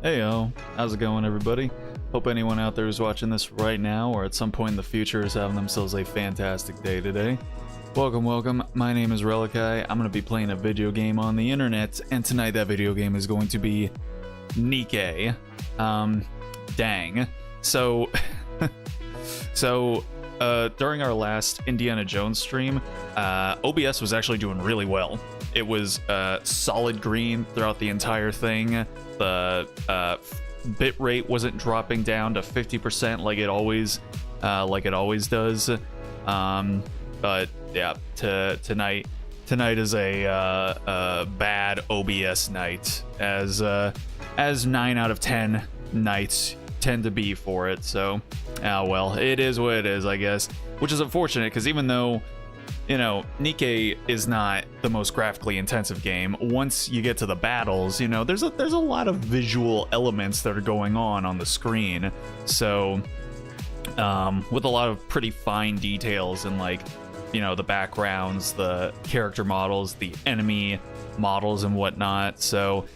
Heyo, how's it going everybody? Hope anyone out there who's watching this right now or at some point in the future is having themselves a fantastic day today. Welcome, my name is Relikai. I'm going to be playing a video game on the internet, and tonight that video game is going to be Nikke. Dang. So, during our last Indiana Jones stream, OBS was actually doing really well. It was solid green throughout the entire thing. The bitrate wasn't dropping down to 50% like it always does. But yeah, tonight is a bad OBS night, as 9 out of 10 nights tend to be for it. So, well, it is what it is, I guess. Which is unfortunate, because even though, you know, Nikke is not the most graphically intensive game, once you get to the battles, you know, there's a lot of visual elements that are going on the screen. So, with a lot of pretty fine details and, like, you know, the backgrounds, the character models, the enemy models and whatnot. So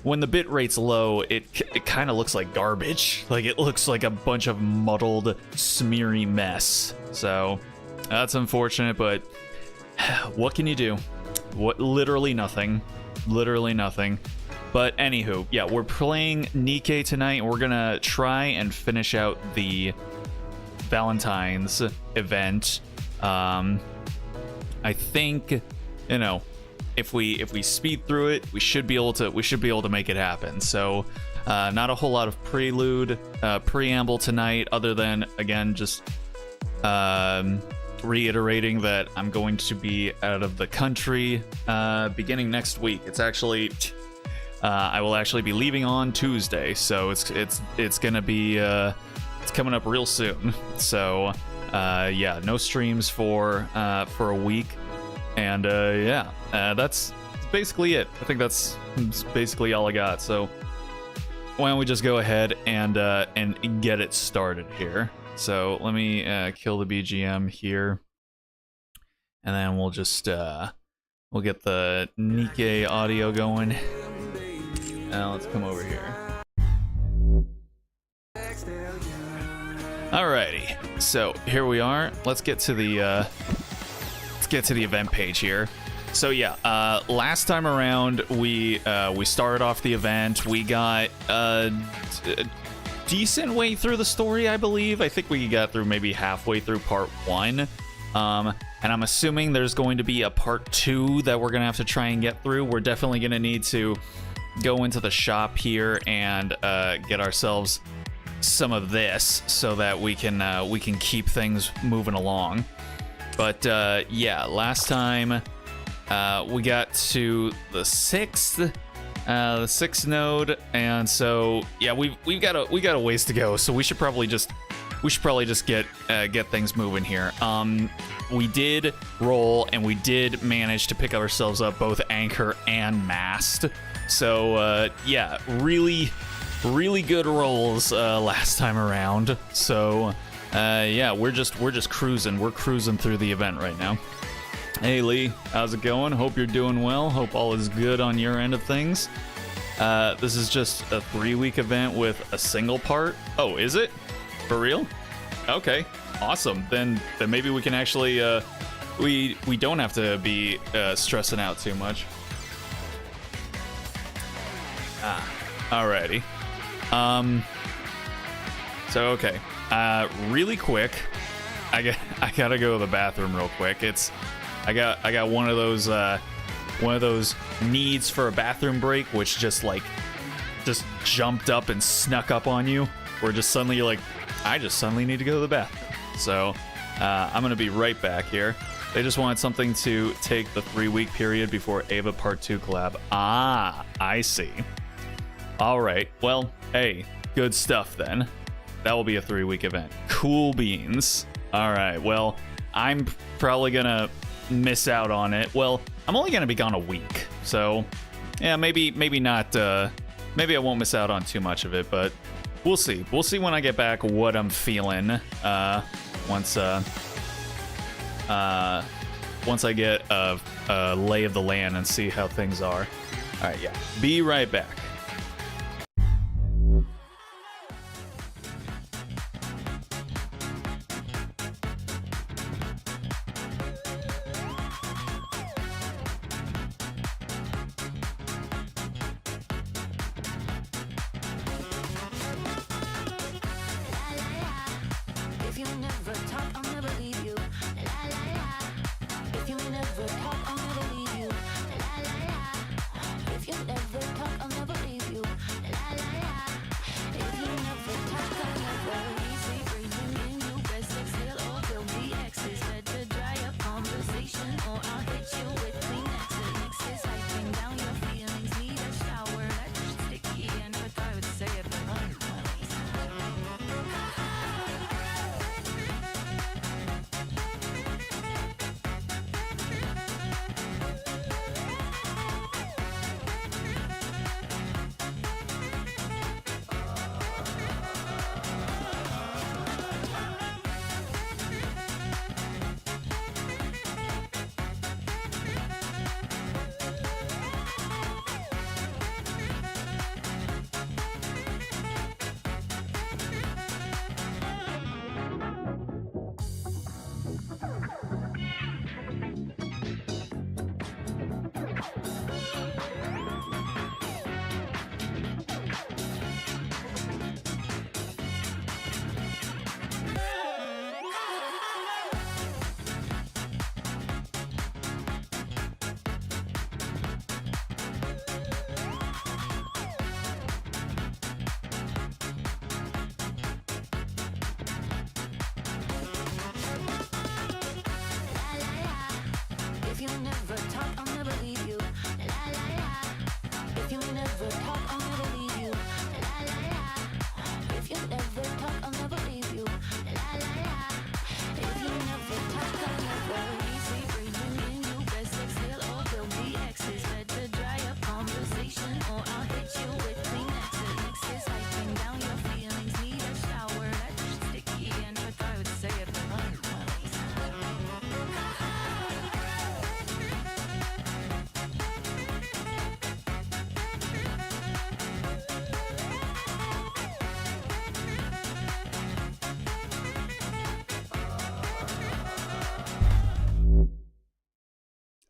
when the bit rate's low, it kind of looks like garbage. Like, it looks like a bunch of muddled, smeary mess. So that's unfortunate, but what can you do? Literally nothing. Literally nothing. But anywho, yeah, we're playing Nikke tonight, and we're gonna try and finish out the Valentine's event. I think, you know, if we speed through it, we should be able to make it happen. So, not a whole lot of preamble tonight, other than, again, just reiterating that I'm going to be out of the country beginning next week. It's actually I will actually be leaving on Tuesday, so it's gonna be it's coming up real soon. So yeah, no streams for a week, and yeah, that's basically it. I think that's basically all I got. So why don't we just go ahead and get it started here. So let me kill the BGM here, and then we'll just we'll get the Nikke audio going. Let's come over here. Alrighty, so here we are. Let's get to the event page here. So yeah, last time around we started off the event. We got a decent way through the story, I believe. I think we got through maybe halfway through part 1. And I'm assuming there's going to be a part 2 that we're gonna have to try and get through. We're definitely gonna need to go into the shop here and get ourselves some of this so that we can keep things moving along. But yeah, last time we got to the sixth node, and so yeah, we've got a ways to go. So we should probably just get things moving here. We did roll, and we did manage to pick ourselves up both anchor and mast. So yeah, really good rolls last time around. So yeah, we're just cruising. We're cruising through the event right now. Hey Lee, how's it going? Hope you're doing well. Hope all is good on your end of things. This is just a 3-week event with a single part. Oh, is it? For real? Okay, awesome. Then maybe we can actually we don't have to be stressing out too much. Alrighty. So okay, really quick, I gotta go to the bathroom real quick. I got one of those needs for a bathroom break, which just jumped up and snuck up on you, where just suddenly you're like, I just suddenly need to go to the bathroom. So I'm gonna be right back here. They just wanted something to take the 3-week period before Ava Part 2 collab. Ah, I see. All right, well, hey, good stuff then. That will be a 3-week event. Cool beans. All right, well, I'm probably gonna miss out on it. Well, I'm only gonna be gone a week, so yeah, maybe not. Maybe I won't miss out on too much of it, but we'll see. We'll see when I get back what I'm feeling. Once I get a lay of the land and see how things are. All right, yeah. Be right back.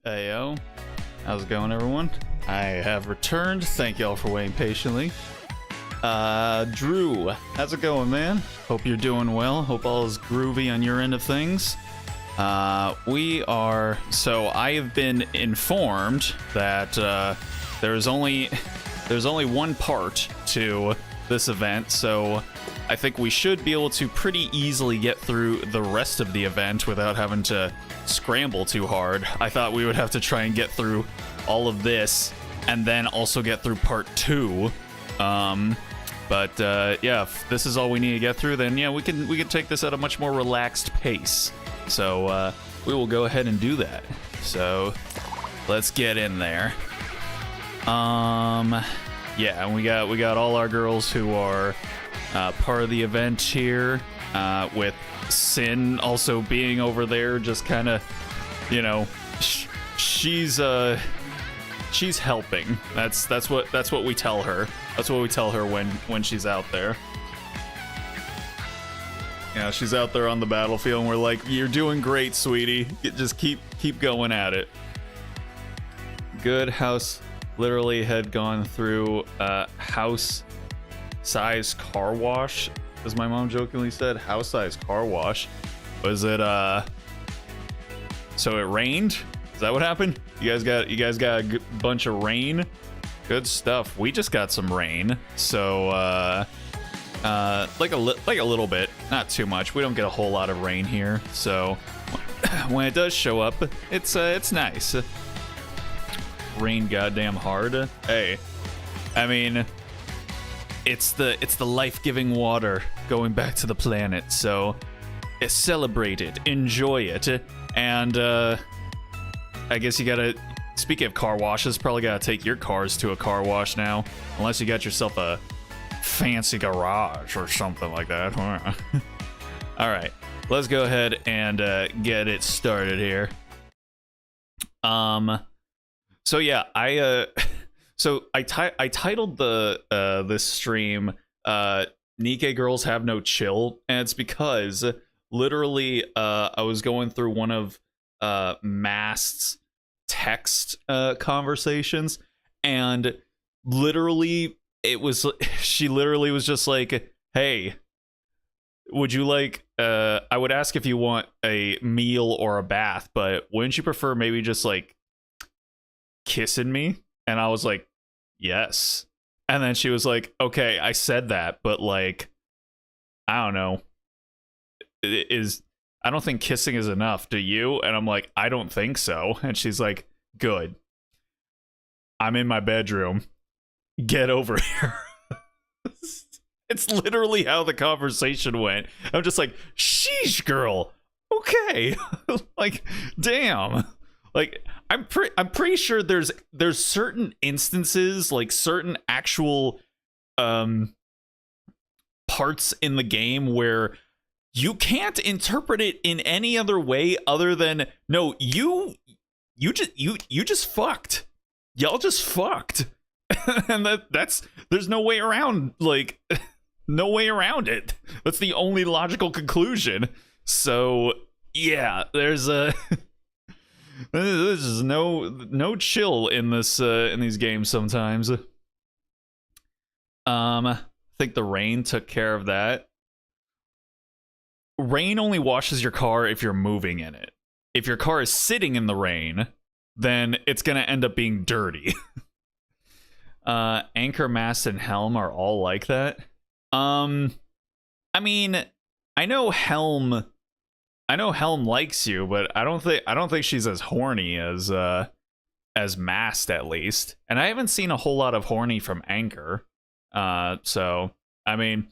Ayo. How's it going, everyone? I have returned. Thank y'all for waiting patiently. Drew, how's it going, man? Hope you're doing well. Hope all is groovy on your end of things. So I have been informed that there's only one part to this event, so I think we should be able to pretty easily get through the rest of the event without having to scramble too hard. I thought we would have to try and get through all of this and then also get through part 2. But yeah, if this is all we need to get through, then yeah, we can take this at a much more relaxed pace. So we will go ahead and do that. So let's get in there. Yeah, and we got all our girls who are part of the event here, with Sin also being over there, just kind of, you know, she's helping. That's what we tell her. That's what we tell her when she's out there. Yeah, she's out there on the battlefield, and we're like, "You're doing great, sweetie. Just keep going at it." Good house. Literally had gone through house-size car wash, as my mom jokingly said. House-size car wash. Was it so it rained? Is that what happened? You guys got a bunch of rain? Good stuff. We just got some rain, so like a little bit, not too much. We don't get a whole lot of rain here, so when it does show up, it's nice. Rain goddamn hard. Hey, I mean, it's the life-giving water going back to the planet, so celebrate it, enjoy it, and I guess you gotta, speaking of car washes, probably gotta take your cars to a car wash now, unless you got yourself a fancy garage or something like that. All right, let's go ahead and get it started here. So yeah, I titled this stream Nikke Girls Have No Chill, and it's because literally I was going through one of Mast's text conversations, and literally she literally was just like, "Hey, would you like I would ask if you want a meal or a bath, but wouldn't you prefer maybe just like kissing me?" And I was like, "Yes." And then she was like, "Okay, I said that, but like, I don't know, I don't think kissing is enough, do you?" And I'm like, "I don't think so." And she's like, "Good. I'm in my bedroom. Get over here." It's literally how the conversation went. I'm just like, "Sheesh, girl. Okay." Like, damn. Like, I'm pretty sure there's certain instances, like certain actual parts in the game where you can't interpret it in any other way other than, no, you just fucked. Y'all just fucked. And there's no way around, like, no way around it. That's the only logical conclusion. So yeah, there's there's no chill in this in these games sometimes. I think the rain took care of that. Rain only washes your car if you're moving in it. If your car is sitting in the rain, then it's gonna end up being dirty. Anchor, mast, and helm are all like that. I mean, I know Helm likes you, but I don't think she's as horny as Mast, at least. And I haven't seen a whole lot of horny from Anchor. So I mean,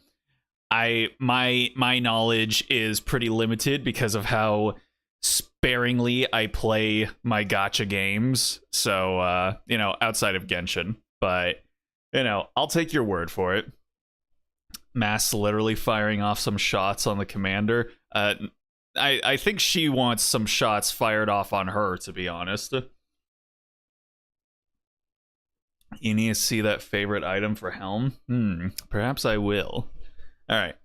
my knowledge is pretty limited because of how sparingly I play my gacha games. So you know, outside of Genshin, but you know, I'll take your word for it. Mast literally firing off some shots on the commander. I think she wants some shots fired off on her, to be honest. You need to see that favorite item for Helm? Perhaps I will. Alright.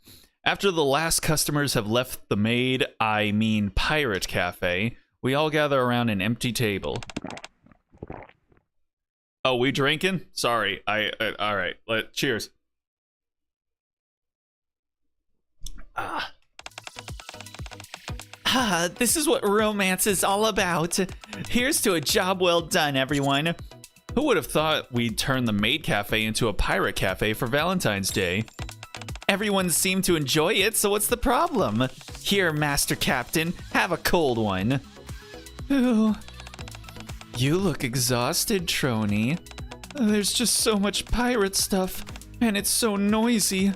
After the last customers have left the maid, I mean pirate cafe, We all gather around an empty table. Oh, we drinking? Sorry. All right. Cheers. This is what romance is all about. Here's to a job well done, everyone. Who would have thought we'd turn the maid cafe into a pirate cafe for Valentine's Day? Everyone seemed to enjoy it, so what's the problem? Here, Master Captain, have a cold one. Ooh. You look exhausted, Trony. There's just so much pirate stuff, and it's so noisy.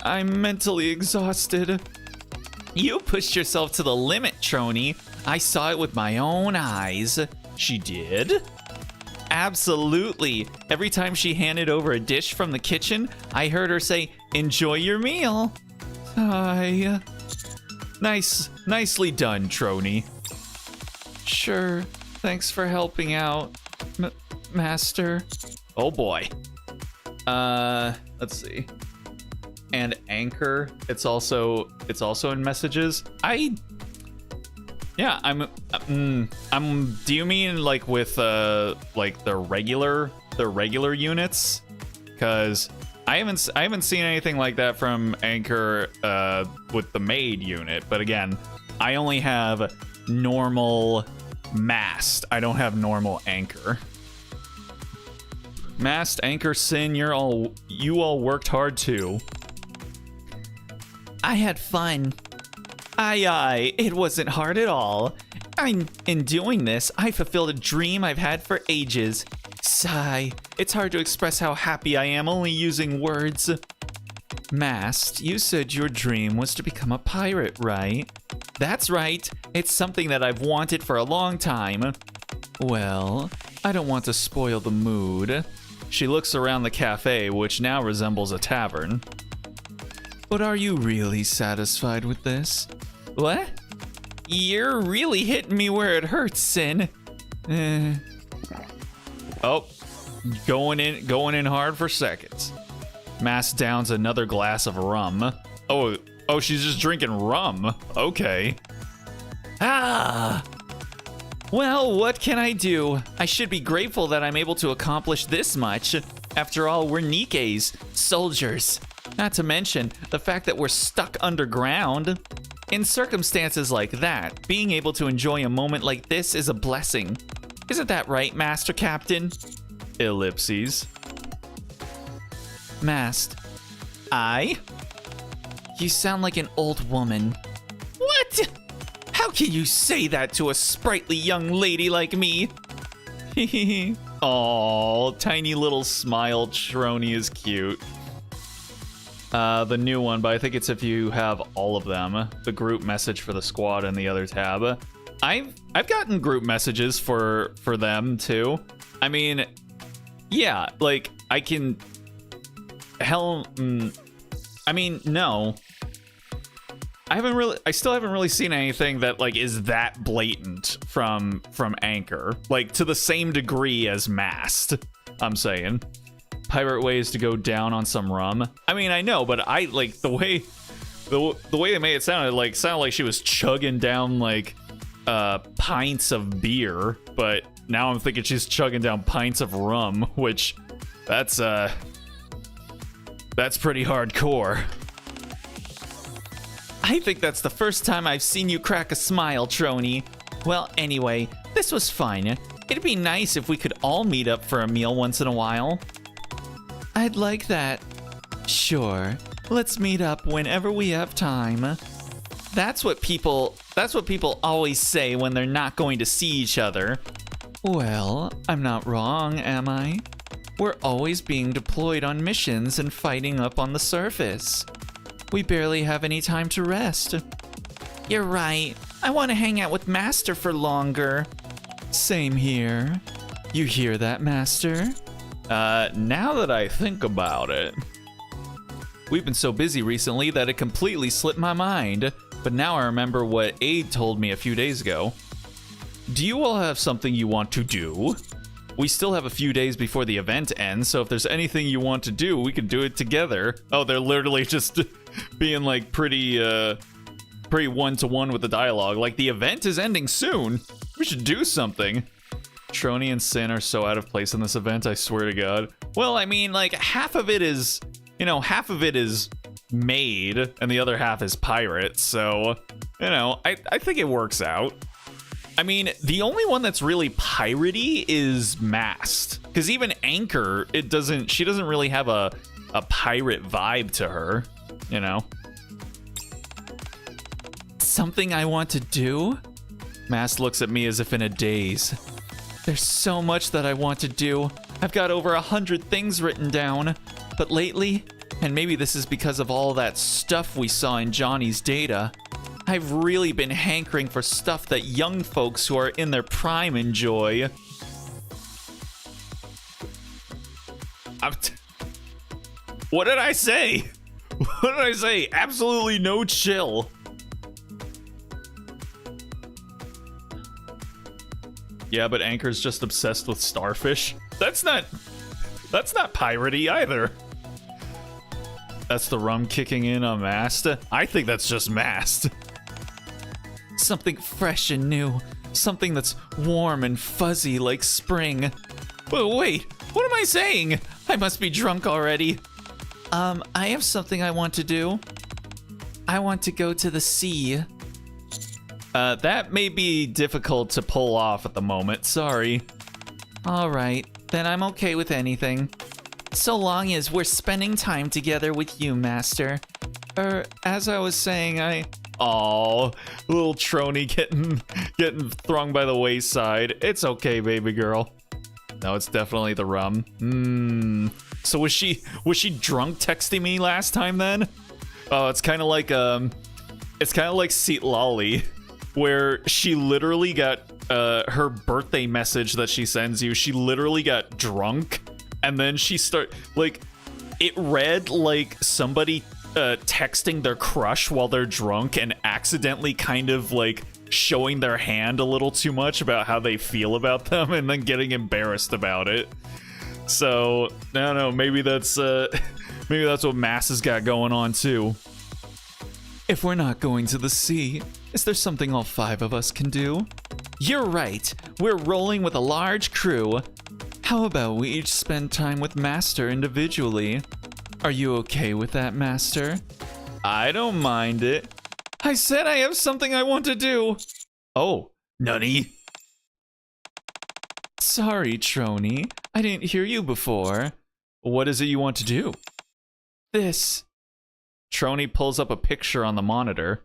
I'm mentally exhausted. You pushed yourself to the limit, Trony. I saw it with my own eyes. She did? Absolutely. Every time she handed over a dish from the kitchen, I heard her say, "Enjoy your meal." Nicely done, Trony. Sure. Thanks for helping out, Master. Oh boy. Let's see. And Anchor, it's also in messages. Do you mean like with like the regular units? Cuz I haven't seen anything like that from Anchor with the maid unit, but again, I only have normal mast. I don't have normal Anchor. Mast, Anchor, Sin, you all worked hard too. I had fun. Aye, it wasn't hard at all. In doing this, I fulfilled a dream I've had for ages. Sigh, it's hard to express how happy I am only using words. Mast, you said your dream was to become a pirate, right? That's right. It's something that I've wanted for a long time. Well, I don't want to spoil the mood. She looks around the cafe, which now resembles a tavern. But are you really satisfied with this? What? You're really hitting me where it hurts, Sin. Oh, going in hard for seconds. Mass downs another glass of rum. Oh, she's just drinking rum. Okay. Well, what can I do? I should be grateful that I'm able to accomplish this much. After all, we're Nikke's, soldiers. Not to mention the fact that we're stuck underground. In circumstances like that, being able to enjoy a moment like this is a blessing. Isn't that right, Master Captain? Ellipses. Mast. I? You sound like an old woman. What? How can you say that to a sprightly young lady like me? Aww, tiny little smile. Trony is cute. The new one, but I think it's if you have all of them. The group message for the squad and the other tab. I've gotten group messages for them too. I mean, yeah, like I can. I mean, no. I still haven't really seen anything that like is that blatant from Anchor, like to the same degree as Mast. I'm saying. Pirate ways to go down on some rum. I mean, I know, but I like the way they made it sound like she was chugging down like pints of beer, but now I'm thinking she's chugging down pints of rum, which that's pretty hardcore. I think that's the first time I've seen you crack a smile, Trony. Well, anyway, this was fun. It'd be nice if we could all meet up for a meal once in a while. I'd like that. Sure. Let's meet up whenever we have time. That's what people always say when they're not going to see each other. Well, I'm not wrong, am I? We're always being deployed on missions and fighting up on the surface. We barely have any time to rest. You're right. I want to hang out with Master for longer. Same here. You hear that, Master? Now that I think about it, we've been so busy recently that it completely slipped my mind, but now I remember what Aid told me a few days ago. Do you all have something you want to do? We still have a few days before the event ends, so if there's anything you want to do, we can do it together. Oh, they're literally just being like pretty one-to-one with the dialogue. Like, the event is ending soon. We should do something. Trony and Sin are so out of place in this event, I swear to God. Well, I mean, like, half of it is, you know, half of it is maid, and the other half is pirate, so, you know, I think it works out. I mean, the only one that's really piratey is Mast, because even Anchor, she doesn't really have a pirate vibe to her, you know? Something I want to do? Mast looks at me as if in a daze. There's so much that I want to do. I've got over 100 things written down. But lately, and maybe this is because of all that stuff we saw in Johnny's data, I've really been hankering for stuff that young folks who are in their prime enjoy. What did I say? What did I say? Absolutely no chill. Yeah, but Anchor's just obsessed with starfish. That's not piratey either. That's the rum kicking in on Mast. I think that's just Mast. Something fresh and new. Something that's warm and fuzzy like spring. But wait, what am I saying? I must be drunk already. I have something I want to do. I want to go to the sea. That may be difficult to pull off at the moment, sorry. Alright, then I'm okay with anything. So long as we're spending time together with you, Master. As I was saying, Aw, little Trony getting thrown by the wayside. It's okay, baby girl. No, it's definitely the rum. So was she drunk texting me last time then? Oh, it's kind of like Seat Lolly, where she literally got her birthday message that she sends you. She literally got drunk, and then it read like somebody texting their crush while they're drunk and accidentally kind of like showing their hand a little too much about how they feel about them and then getting embarrassed about it. So, I don't know, maybe that's what Mass has got going on too. If we're not going to the sea, is there something all 5 of us can do? You're right, we're rolling with a large crew. How about we each spend time with Master individually? Are you okay with that, Master? I don't mind it. I said I have something I want to do. Oh, nunny. Sorry, Trony. I didn't hear you before. What is it you want to do? This. Trony pulls up a picture on the monitor.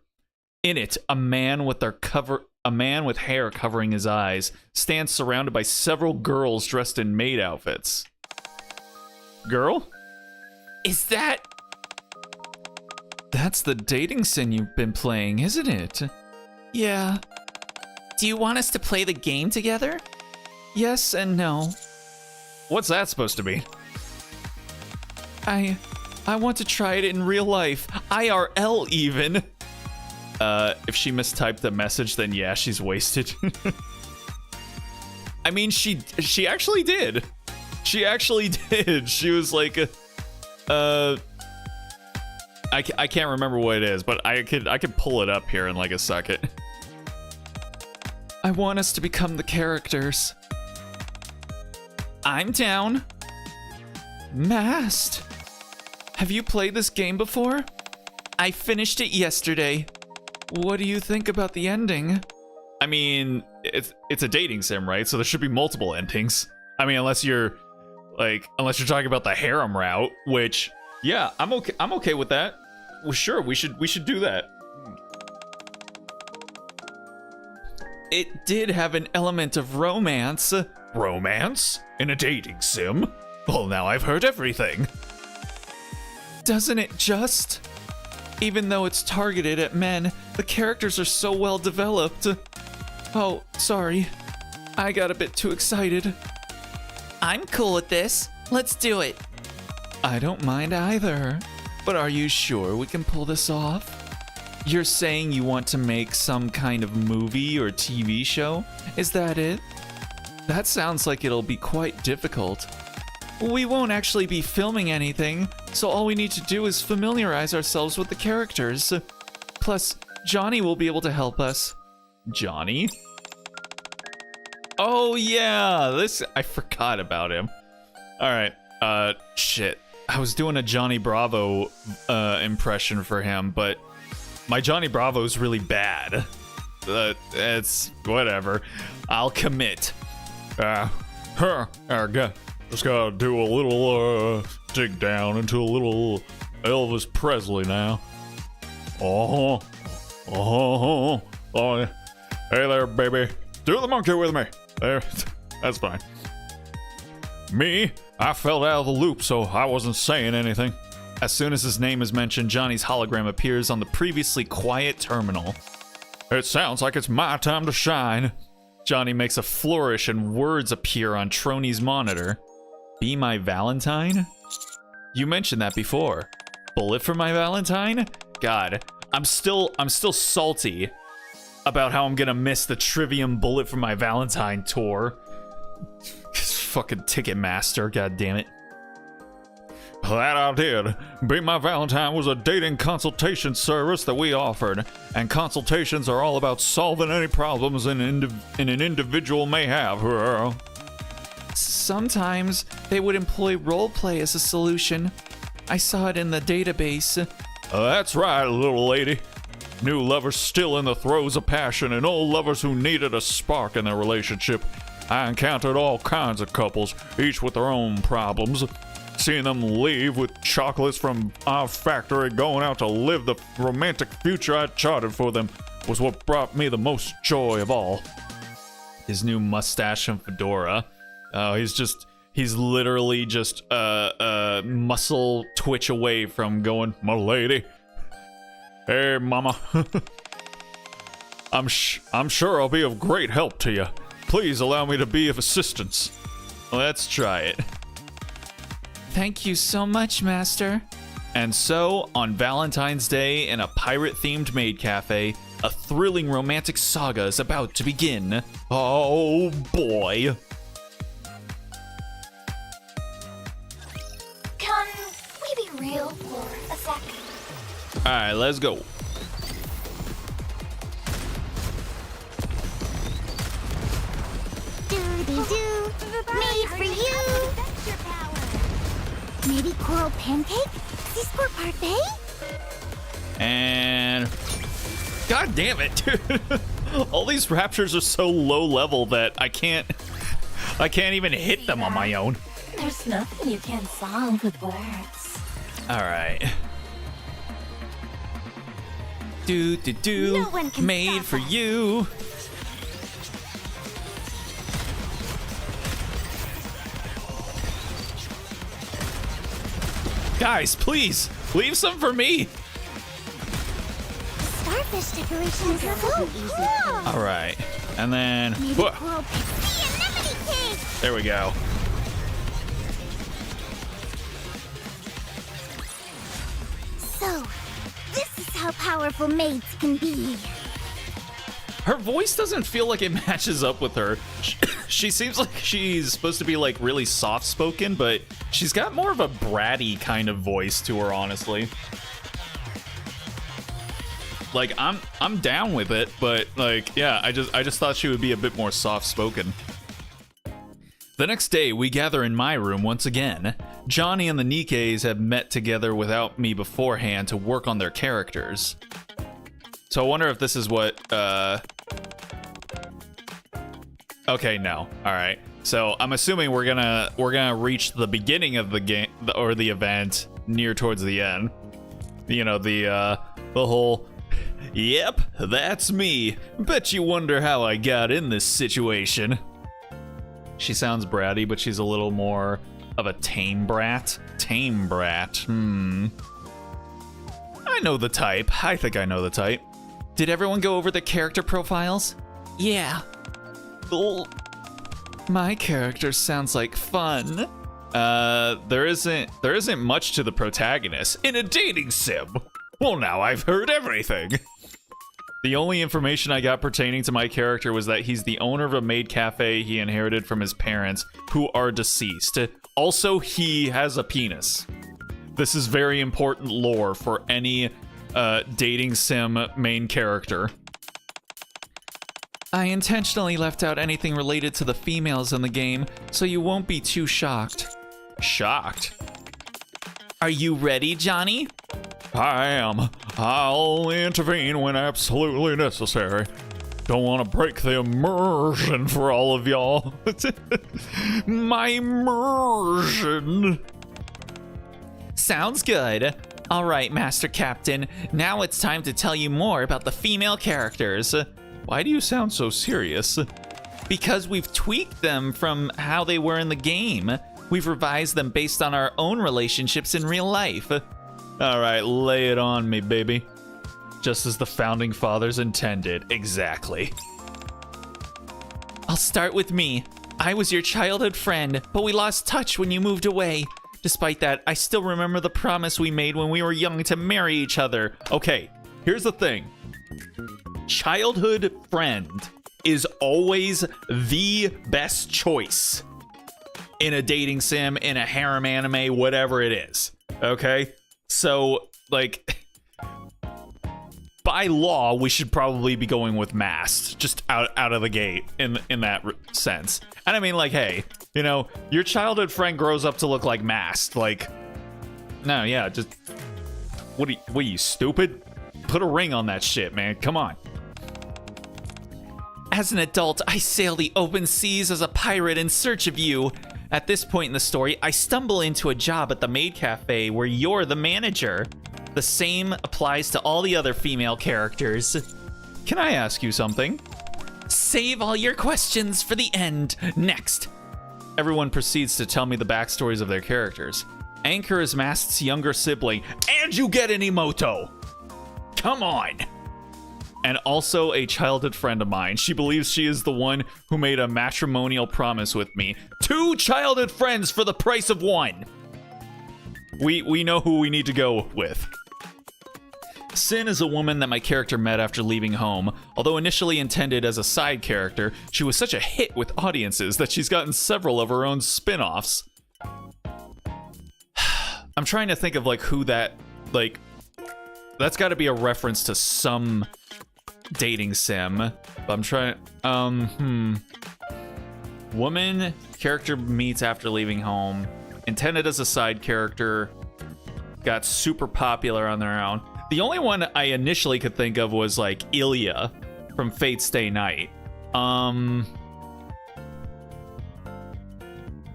In it, a man with hair covering his eyes stands surrounded by several girls dressed in maid outfits. Girl? Is that... That's the dating sim you've been playing, isn't it? Yeah. Do you want us to play the game together? Yes and no. What's that supposed to be? I want to try it in real life. IRL even. If she mistyped the message, then yeah, she's wasted. I mean, she actually did. She actually did. She was like, I can't remember what it is, but I could pull it up here in like a second. I want us to become the characters. I'm down. Mast. Have you played this game before? I finished it yesterday. What do you think about the ending? I mean, it's a dating sim, right? So there should be multiple endings. I mean, unless you're talking about the harem route, which, yeah, I'm okay with that. Well, sure, we should do that. It did have an element of romance. Romance? In a dating sim? Well, now I've heard everything. Doesn't it just? Even though it's targeted at men, the characters are so well developed. Oh, sorry. I got a bit too excited. I'm cool with this. Let's do it. I don't mind either. But are you sure we can pull this off? You're saying you want to make some kind of movie or TV show? Is that it? That sounds like it'll be quite difficult. We won't actually be filming anything, so all we need to do is familiarize ourselves with the characters. Plus, Johnny will be able to help us. Johnny? Oh yeah, I forgot about him. All right, shit. I was doing a Johnny Bravo impression for him, but my Johnny Bravo's really bad. It's whatever. I'll commit. Just gotta do a little dig down into a little Elvis Presley now. Oh, hey there, baby. Do the monkey with me. There, that's fine. Me, I fell out of the loop, so I wasn't saying anything. As soon as his name is mentioned, Johnny's hologram appears on the previously quiet terminal. It sounds like it's my time to shine. Johnny makes a flourish and words appear on Trony's monitor. Be my Valentine? You mentioned that before. Bullet for my Valentine? God, I'm still salty about how I'm gonna miss the Trivium Bullet for my Valentine tour. Fucking Ticketmaster, god damn it. That I did. Be My Valentine was a dating consultation service that we offered, and consultations are all about solving any problems an individual may have. Sometimes they would employ roleplay as a solution. I saw it in the database. That's right, little lady. New lovers still in the throes of passion, and old lovers who needed a spark in their relationship. I encountered all kinds of couples, each with their own problems. Seeing them leave with chocolates from our factory going out to live the romantic future I charted for them was what brought me the most joy of all. His new mustache and fedora. He's literally just muscle twitch away from going, my lady. Hey, mama. I'm sure I'll be of great help to you. Please allow me to be of assistance. Let's try it. Thank you so much, Master. And so, on Valentine's Day in a pirate-themed maid cafe, a thrilling romantic saga is about to begin. Oh boy. Can we be real for a second? Alright, let's go. Doody-doo, made for you. Maybe coral pancake? Seasport parfait? And god damn it, dude. All these raptures are so low level that I can't even hit them on my own. There's nothing you can't solve with words. Alright. Do, No one can made stop for us. you. Guys, please, leave some for me. Starfish decorations are so cool. All right, and then Maybe whoa, coral the anemone cake. there we go. So, this is how powerful maids can be. Her voice doesn't feel like it matches up with her. She seems like she's supposed to be like really soft-spoken, but she's got more of a bratty kind of voice to her, honestly. Like I'm down with it, but like yeah, I just thought she would be a bit more soft-spoken. The next day, we gather in my room once again. Johnny and the Nikkes have met together without me beforehand to work on their characters. So I wonder if this is what okay, no. All right. So I'm assuming we're gonna reach the beginning of the game or the event near towards the end. You know, the whole yep, that's me. Bet you wonder how I got in this situation. She sounds bratty, but she's a little more of a tame brat. Tame brat. I know the type. I think I know the type. Did everyone go over the character profiles? Yeah. Cool. My character sounds like fun. There isn't much to the protagonist in a dating sim. Well, now I've heard everything. The only information I got pertaining to my character was that he's the owner of a maid cafe he inherited from his parents, who are deceased. Also, he has a penis. This is very important lore for any dating sim main character. I intentionally left out anything related to the females in the game, so you won't be too shocked. Shocked? Are you ready, Johnny? I am. I'll only intervene when absolutely necessary. Don't want to break the immersion for all of y'all. My immersion. Sounds good. All right, Master Captain. Now it's time to tell you more about the female characters. Why do you sound so serious? Because we've tweaked them from how they were in the game. We've revised them based on our own relationships in real life. All right, lay it on me, baby. Just as the founding fathers intended, exactly. I'll start with me. I was your childhood friend, but we lost touch when you moved away. Despite that, I still remember the promise we made when we were young to marry each other. Okay, here's the thing. Childhood friend is always the best choice in a dating sim, in a harem anime, whatever it is. Okay? So, like, by law, we should probably be going with masked, just out of the gate in that sense. And I mean, like, hey, you know, your childhood friend grows up to look like masked. Like, no, yeah, just what are you stupid? Put a ring on that shit, man. Come on. As an adult, I sail the open seas as a pirate in search of you. At this point in the story, I stumble into a job at the maid cafe where you're the manager. The same applies to all the other female characters. Can I ask you something? Save all your questions for the end. Next. Everyone proceeds to tell me the backstories of their characters. Anchor is Masked's younger sibling, and you get an emoto! Come on! And also a childhood friend of mine. She believes she is the one who made a matrimonial promise with me. 2 childhood friends for the price of 1. We know who we need to go with. Sin is a woman that my character met after leaving home. Although initially intended as a side character, she was such a hit with audiences that she's gotten several of her own spin-offs. I'm trying to think of like who that, like, that's got to be a reference to some dating sim. But I'm trying, woman character meets after leaving home, intended as a side character, got super popular on their own. The only one I initially could think of was like Ilya from Fate Stay Night.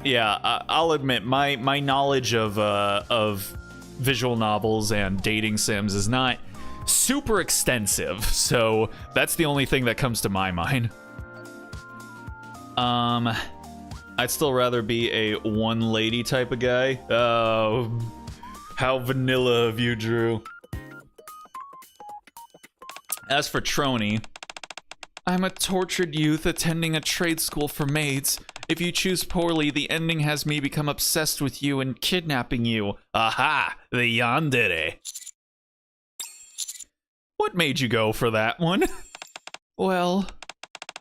Yeah, I'll admit my knowledge of visual novels and dating sims is not super extensive, so that's the only thing that comes to my mind. I'd still rather be a one lady type of guy. Oh, how vanilla of you, Drew. As for Trony, I'm a tortured youth attending a trade school for maids. If you choose poorly, the ending has me become obsessed with you and kidnapping you. Aha! The yandere. What made you go for that one? Well,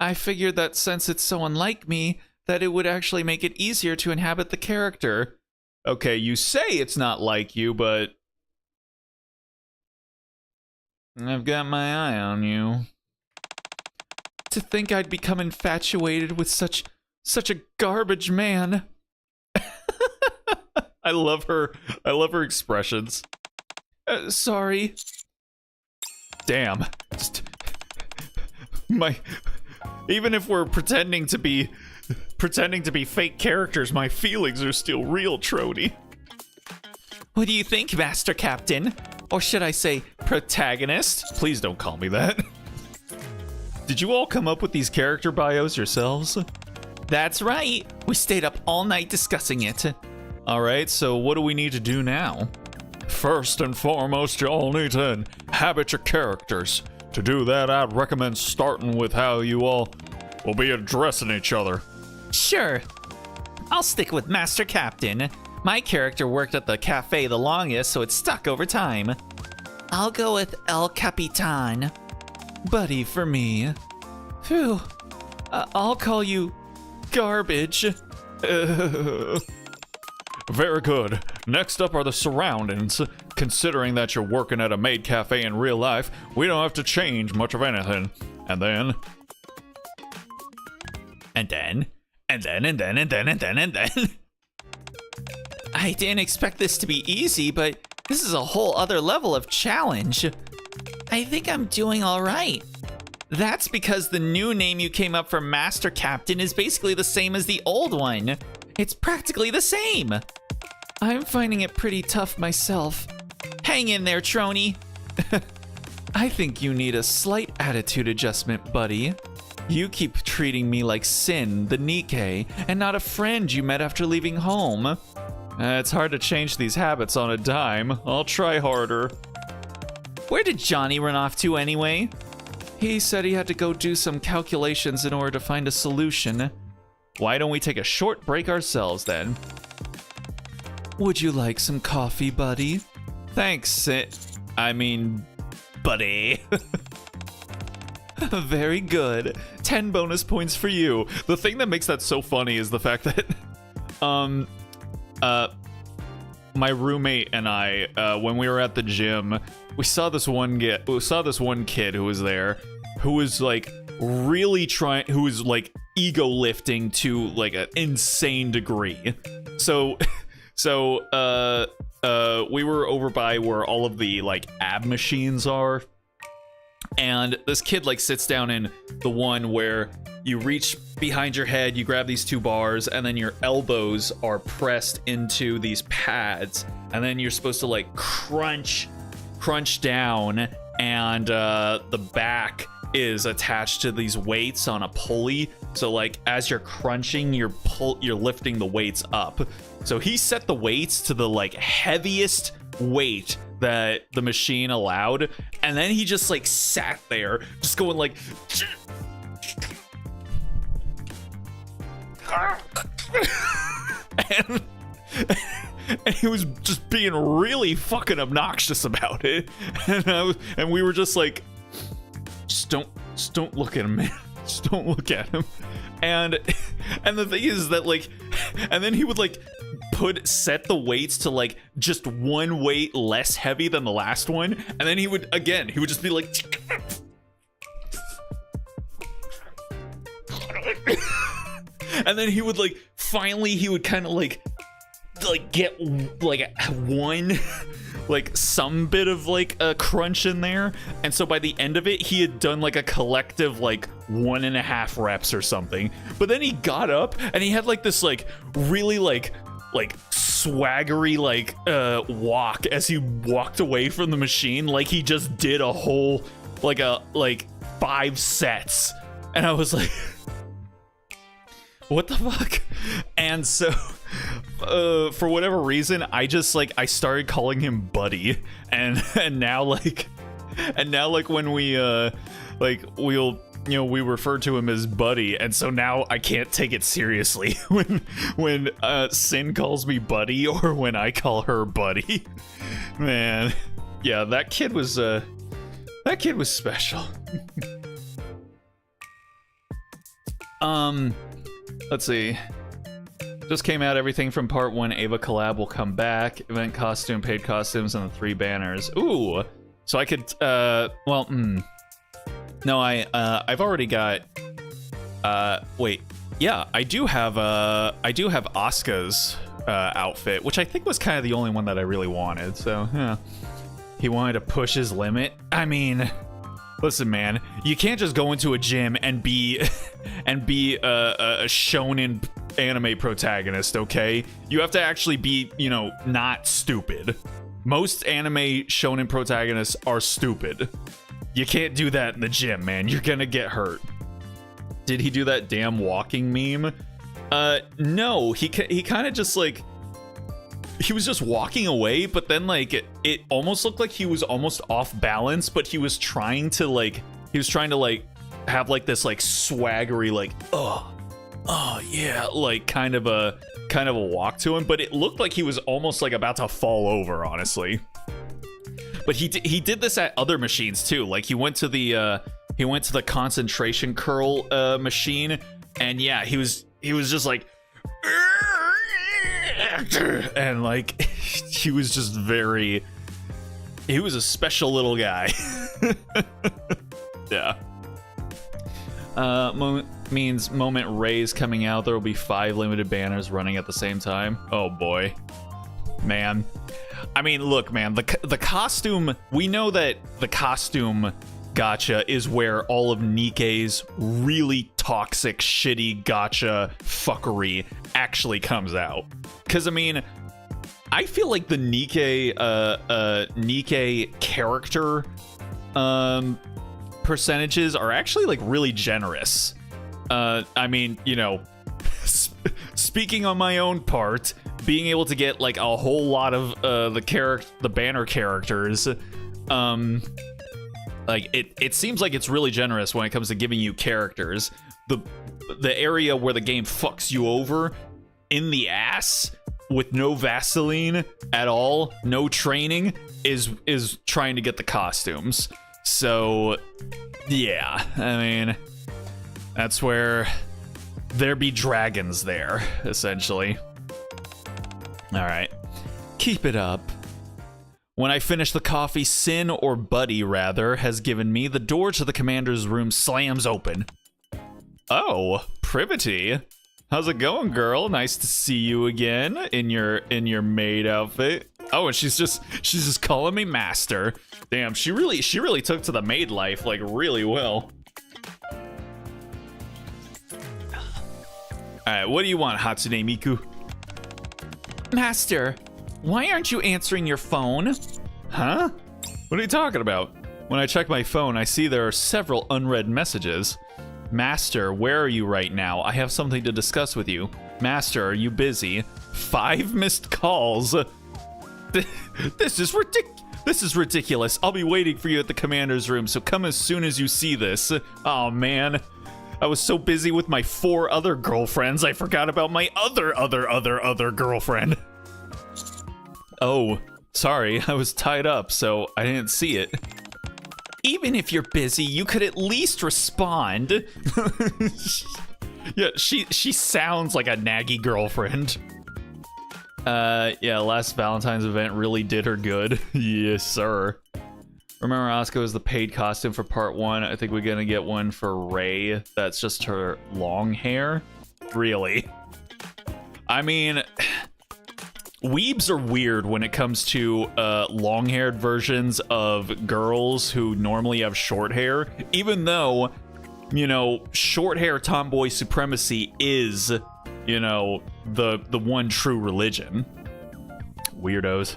I figured that since it's so unlike me, that it would actually make it easier to inhabit the character. Okay, you say it's not like you, but I've got my eye on you. To think I'd become infatuated with such a garbage man. I love her expressions. Sorry. Damn. Just even if we're pretending to be fake characters, my feelings are still real, Trody. What do you think, Master Captain? Or should I say, protagonist? Please don't call me that. Did you all come up with these character bios yourselves? That's right. We stayed up all night discussing it. Alright, so what do we need to do now? First and foremost, you all need to inhabit your characters. To do that, I'd recommend starting with how you all will be addressing each other. Sure. I'll stick with Master Captain. My character worked at the cafe the longest, so it stuck over time. I'll go with El Capitan. Buddy for me. Phew. I'll call you garbage. Very good. Next up are the surroundings. Considering that you're working at a maid cafe in real life, we don't have to change much of anything. And then, and then, and then, and then, and then, and then, and then. I didn't expect this to be easy, but this is a whole other level of challenge. I think I'm doing all right. That's because the new name you came up for Master Captain is basically the same as the old one. It's practically the same. I'm finding it pretty tough myself. Hang in there, Trony. I think you need a slight attitude adjustment, buddy. You keep treating me like Sin, the Nikke, and not a friend you met after leaving home. It's hard to change these habits on a dime. I'll try harder. Where did Johnny run off to anyway? He said he had to go do some calculations in order to find a solution. Why don't we take a short break ourselves then? Would you like some coffee, buddy? Thanks, buddy. Very good. 10 bonus points for you. The thing that makes that so funny is the fact that, my roommate and I, when we were at the gym, we saw this one kid who was there, who was like really trying, who was like ego lifting to like an insane degree. So we were over by where all of the like ab machines are, and this kid like sits down in the one where you reach behind your head, you grab these two bars, and then your elbows are pressed into these pads, and then you're supposed to like crunch down, and the back is attached to these weights on a pulley. So like as you're crunching, you're lifting the weights up. So he set the weights to the like heaviest weight that the machine allowed, and then he just like sat there just going like and he was just being really fucking obnoxious about it, and we were just like, just don't look at him, man. Just don't look at him. And the thing is that like, and then he would like set the weights to like just one weight less heavy than the last one, and then he would just be like and then he would like finally he would kind of like get like one like some bit of like a crunch in there, and so by the end of it he had done like a collective like 1.5 reps or something. But then he got up and he had like this like really like swaggery like walk as he walked away from the machine, like he just did a whole like 5 sets, and I was like what the fuck? And so for whatever reason I just like I started calling him buddy, and now like when we we refer to him as buddy, and so now I can't take it seriously when Sin calls me buddy or when I call her buddy. Man, yeah, that kid was special. Let's see. Just came out, everything from part 1 Ava collab will come back. Event costume, paid costumes, and the 3 banners. Ooh, so I could no, I've already got wait, yeah, I do have Asuka's outfit, which I think was kind of the only one that I really wanted. So yeah, he wanted to push his limit. I mean, listen, man, you can't just go into a gym and be a shonen anime protagonist, okay? You have to actually be, not stupid. Most anime shonen protagonists are stupid. You can't do that in the gym, man. You're gonna get hurt. Did he do that damn walking meme? No, he kind of just like, he was just walking away, but then like it almost looked like he was almost off balance, but he was trying to have like this like swaggery like oh yeah, like kind of a walk to him, but it looked like he was almost like about to fall over, honestly. But he did this at other machines too. Like he went to the concentration curl machine, and yeah, he was just like and like he was just he was a special little guy. Yeah. means moment Ray's coming out, there will be 5 limited banners running at the same time. Oh boy. Man. I mean, look, man, the costume, we know that the costume gacha is where all of Nikke's really toxic, shitty gacha fuckery actually comes out. Because, I mean, I feel like the Nikke character percentages are actually, like, really generous. I mean, you know, speaking on my own part, being able to get like a whole lot of the banner characters, like it seems like it's really generous when it comes to giving you characters. The area where the game fucks you over in the ass with no Vaseline at all, no training, is trying to get the costumes. So yeah, I mean, that's where there be dragons there, essentially. Alright. Keep it up. When I finish the coffee, Sin, or Buddy rather, has given me, the door to the commander's room slams open. Oh, Privity. How's it going, girl? Nice to see you again in your maid outfit. Oh, and she's just calling me master. Damn, she really took to the maid life like really well. Alright, what do you want, Hatsune Miku? Master, why aren't you answering your phone? Huh? What are you talking about? When I check my phone, I see there are several unread messages. Master, where are you right now? I have something to discuss with you. Master, are you busy? 5 missed calls. This is ridiculous. I'll be waiting for you at the commander's room, so come as soon as you see this. Oh man. I was so busy with my 4 other girlfriends, I forgot about my other girlfriend. Oh, sorry, I was tied up, so I didn't see it. Even if you're busy, you could at least respond. Yeah, she sounds like a naggy girlfriend. Yeah, last Valentine's event really did her good. Yes, sir. Remember, Asuka was the paid costume for part 1. I think we're gonna get one for Ray. That's just her long hair. Really? I mean, weebs are weird when it comes to long-haired versions of girls who normally have short hair. Even though, you know, short hair tomboy supremacy is, you know, the one true religion. Weirdos.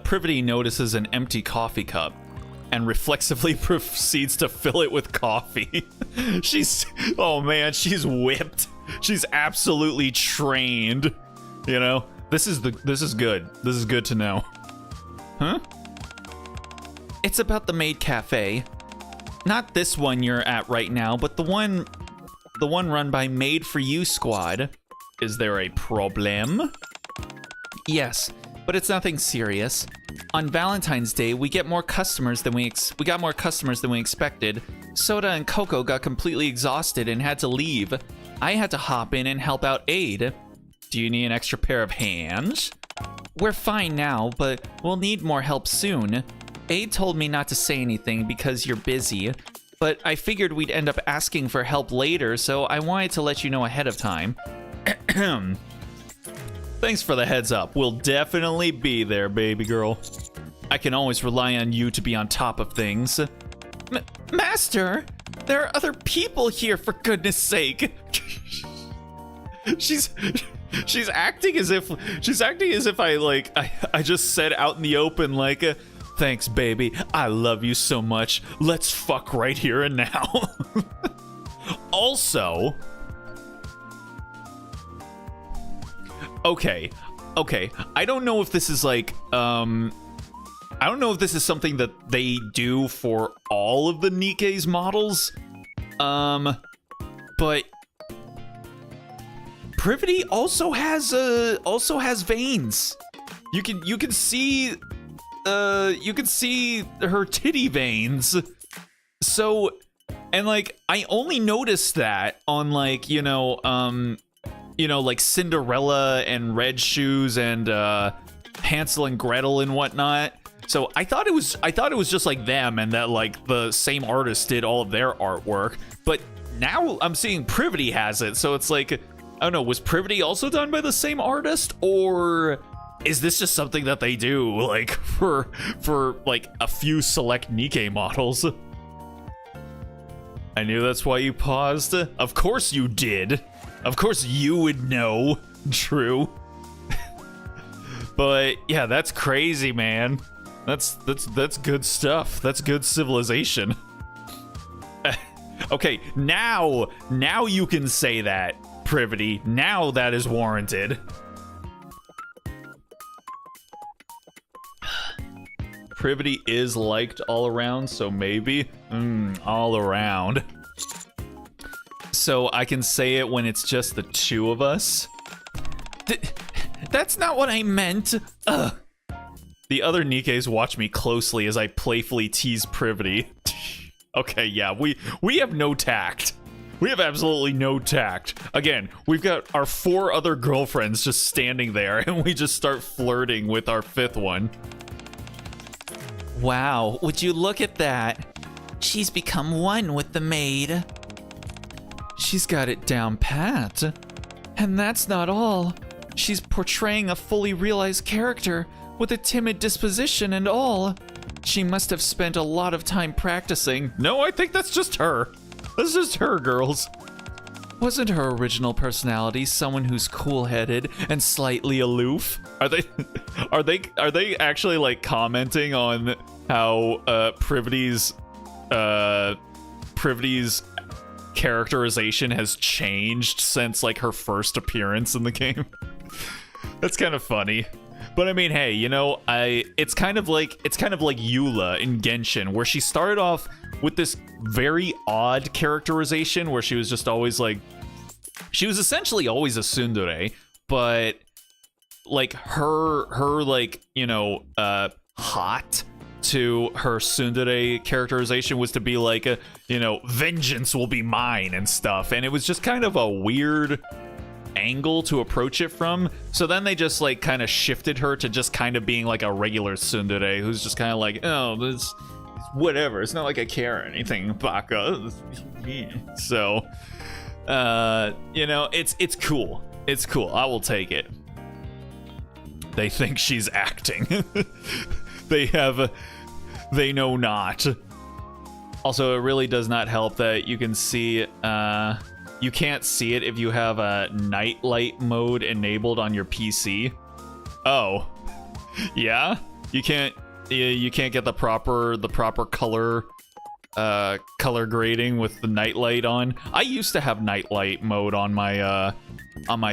Privity notices an empty coffee cup and reflexively proceeds to fill it with coffee. Oh man, she's whipped. She's absolutely trained. You know, this is good. This is good to know. Huh? It's about the maid cafe. Not this one you're at right now, but the one run by Maid for You Squad. Is there a problem? Yes. But it's nothing serious. On Valentine's Day, we got more customers than we expected. Soda and Coco got completely exhausted and had to leave. I had to hop in and help out Aid. Do you need an extra pair of hands? We're fine now, but we'll need more help soon. Aid told me not to say anything because you're busy, but I figured we'd end up asking for help later, so I wanted to let you know ahead of time. Thanks for the heads up. We'll definitely be there, baby girl. I can always rely on you to be on top of things. Master, there are other people here, for goodness sake. She's acting as if I just said out in the open, like, thanks, baby. I love you so much. Let's fuck right here and now. Also, Okay. I don't know if this is like, I don't know if this is something that they do for all of the Nikke's models. But Privity also has veins. You can see her titty veins. So, and like, I only noticed that on like, like Cinderella and Red Shoes and Hansel and Gretel and whatnot. So I thought it was just like them, and that like the same artist did all of their artwork. But now I'm seeing Privity has it, so it's like, I don't know, was Privity also done by the same artist, or is this just something that they do like for like a few select Nikke models? I knew that's why you paused. Of course you did. Of course you would know. True. But yeah, that's crazy, man. That's good stuff. That's good civilization. Okay, now you can say that, Privity. Now that is warranted. Privity is liked all around, so maybe all around. So I can say it when it's just the two of us. That's not what I meant. Ugh. The other Nikkes watch me closely as I playfully tease Privity. Okay, yeah, we have no tact. We have absolutely no tact. Again, we've got our 4 other girlfriends just standing there, and we just start flirting with our 5th one. Wow, would you look at that? She's become one with the maid. She's got it down pat. And that's not all. She's portraying a fully realized character with a timid disposition and all. She must have spent a lot of time practicing. No, I think that's just her. That's just her, girls. Wasn't her original personality someone who's cool-headed and slightly aloof? Are they actually like commenting on how Privity's characterization has changed since like her first appearance in the game? That's kind of funny. But I mean, hey, you know, it's kind of like Eula in Genshin, where she started off with this very odd characterization where she was just always like, she was essentially always a tsundere, but like her like, you know, hot to her tsundere characterization was to be like, you know, vengeance will be mine and stuff, and it was just kind of a weird angle to approach it from. So then they just like kind of shifted her to just kind of being like a regular tsundere who's just kind of like, oh, this whatever, it's not like I care or anything, baka. So you know, it's cool. It's cool. I will take it. They think she's acting. They know not. Also, it really does not help that you can see you can't see it if you have a nightlight mode enabled on your PC. Oh, yeah, you can't get the proper color color grading with the nightlight on. I used to have nightlight mode on my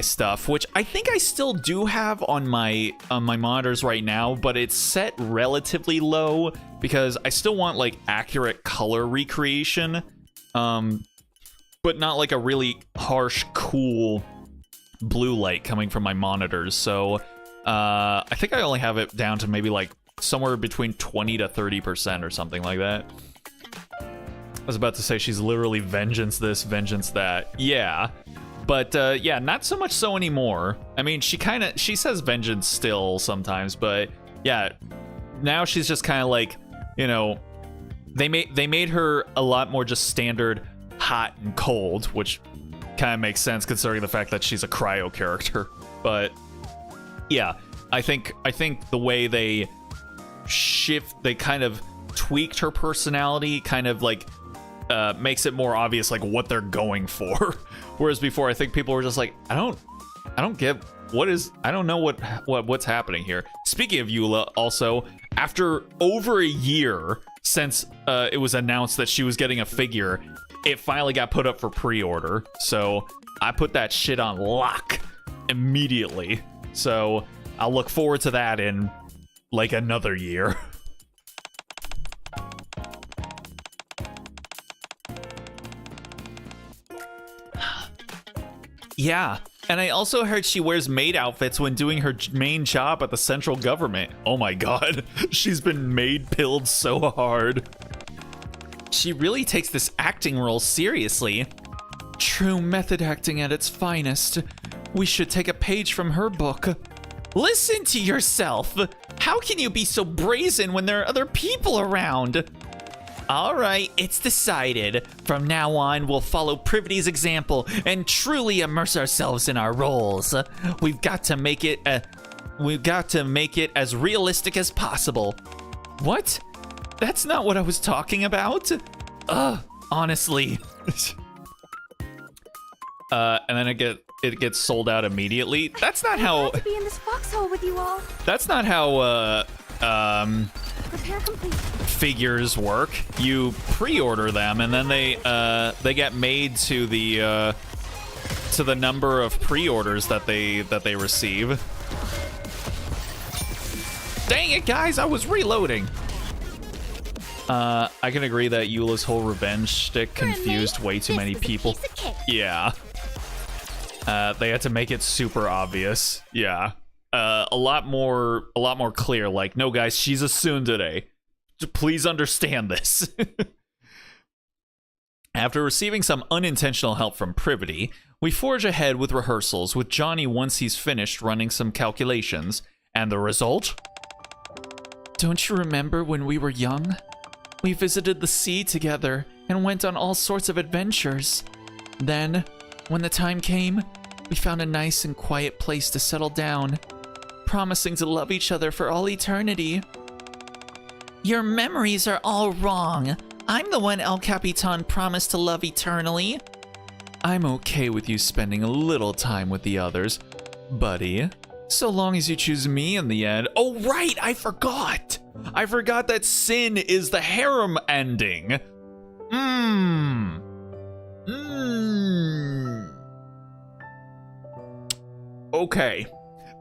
stuff, which I think I still do have on my monitors right now, but it's set relatively low because I still want like accurate color recreation. But not like a really harsh, cool blue light coming from my monitors. So I think I only have it down to maybe like somewhere between 20 to 30% or something like that. I was about to say she's literally vengeance this, vengeance that. Yeah. But yeah, not so much so anymore. I mean, she says vengeance still sometimes, but yeah, now she's just kind of like, you know, they made her a lot more just standard hot and cold, which kind of makes sense considering the fact that she's a cryo character. But yeah, I think the way they kind of tweaked her personality kind of like makes it more obvious like what they're going for. Whereas before, I think people were just like, I don't get I don't know what's happening here. Speaking of Eula, also, after over a year since it was announced that she was getting a figure, it finally got put up for pre-order. So I put that shit on lock immediately. So I'll look forward to that in like another year. Yeah, and I also heard she wears maid outfits when doing her main job at the central government. Oh my god, she's been maid pilled so hard. She really takes this acting role seriously. True method acting at its finest. We should take a page from her book. Listen to yourself. How can you be so brazen when there are other people around? All right, it's decided. From now on, we'll follow Privity's example and truly immerse ourselves in our roles. We've got to make it as realistic as possible. What? That's not what I was talking about. Honestly. And then it gets sold out immediately. That's not how. To be in this foxhole with you all. That's not how Repair complete. figures work. You pre-order them, and then they get made to the number of pre-orders that they receive. Dang it, guys! I was reloading. I can agree that Eula's whole revenge shtick confused way too many people. Yeah. They had to make it super obvious. Yeah. A lot more clear. Like, no, guys, she's a tsundere. Please understand this. After receiving some unintentional help from Privity, we forge ahead with rehearsals with Johnny once he's finished running some calculations. And the result? Don't you remember when we were young? We visited the sea together and went on all sorts of adventures. Then, when the time came, we found a nice and quiet place to settle down, promising to love each other for all eternity. Your memories are all wrong. I'm the one El Capitan promised to love eternally. I'm okay with you spending a little time with the others, buddy. So long as you choose me in the end. Oh, right, I forgot. I forgot that Sin is the harem ending. Okay,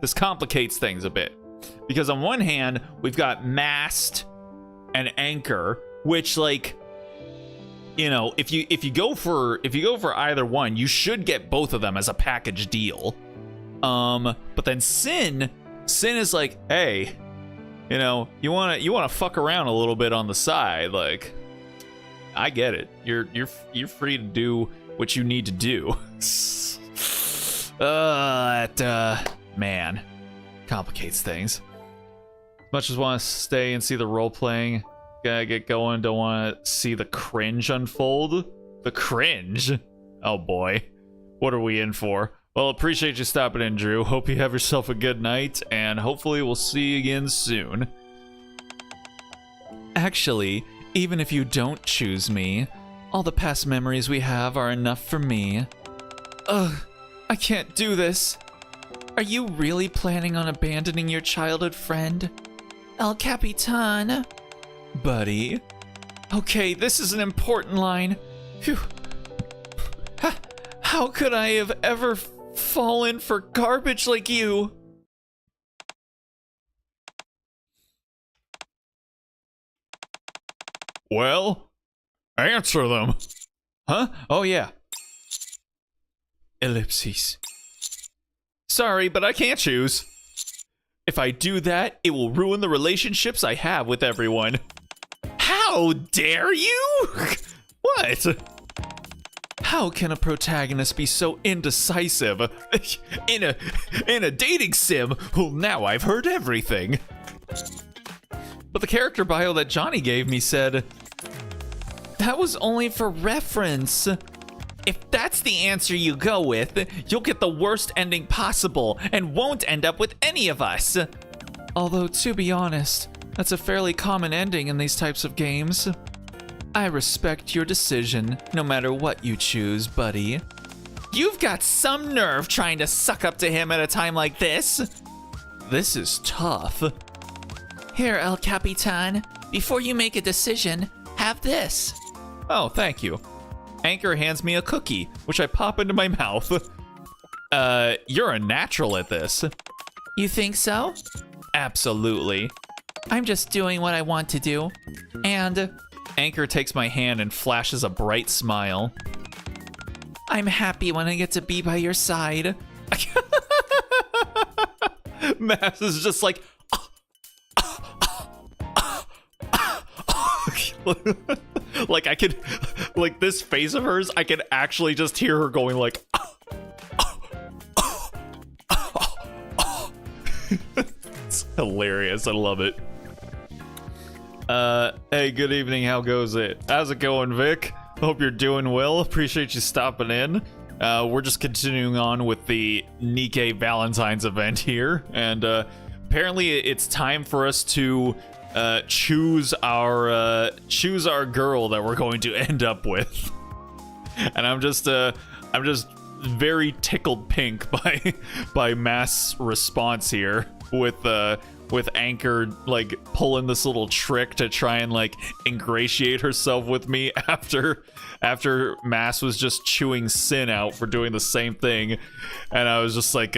this complicates things a bit. Because on one hand, we've got Mast and Anchor, which, like, you know, if you go for either one, you should get both of them as a package deal. But then Sin is like, hey, you know, you wanna fuck around a little bit on the side, like, I get it. You're free to do what you need to do. Man, complicates things. Much as want to stay and see the role playing, gotta get going. Don't want to see the cringe unfold. The cringe? Oh boy, what are we in for? Well, appreciate you stopping in, Drew. Hope you have yourself a good night, and hopefully we'll see you again soon. Actually, even if you don't choose me, all the past memories we have are enough for me. Ugh, I can't do this. Are you really planning on abandoning your childhood friend? El Capitan? Buddy? Okay, this is an important line. Phew. How could I have ever fallen for garbage like you? Well, answer them. Huh? Oh, yeah. Ellipses. Sorry, but I can't choose. If I do that, it will ruin the relationships I have with everyone. How dare you? What? How can a protagonist be so indecisive? In a dating sim? Well, now I've heard everything. But the character bio that Johnny gave me said, that was only for reference. If that's the answer you go with, you'll get the worst ending possible and won't end up with any of us. Although, to be honest, that's a fairly common ending in these types of games. I respect your decision, no matter what you choose, buddy. You've got some nerve trying to suck up to him at a time like this. This is tough. Here, El Capitan, before you make a decision, have this. Oh, thank you. Anchor hands me a cookie, which I pop into my mouth. You're a natural at this. You think so? Absolutely. I'm just doing what I want to do. And Anchor takes my hand and flashes a bright smile. I'm happy when I get to be by your side. Mass is just like, like I could, like this face of hers, I can actually just hear her going like, It's hilarious. I love it. Hey, good evening. How goes it? How's it going, Vic? Hope you're doing well. Appreciate you stopping in. We're just continuing on with the Nikke Valentine's event here, and apparently it's time for us to choose our girl that we're going to end up with. And I'm just very tickled pink by Mass' response here with Anchor like pulling this little trick to try and like ingratiate herself with me after Mass was just chewing Sin out for doing the same thing. And I was just like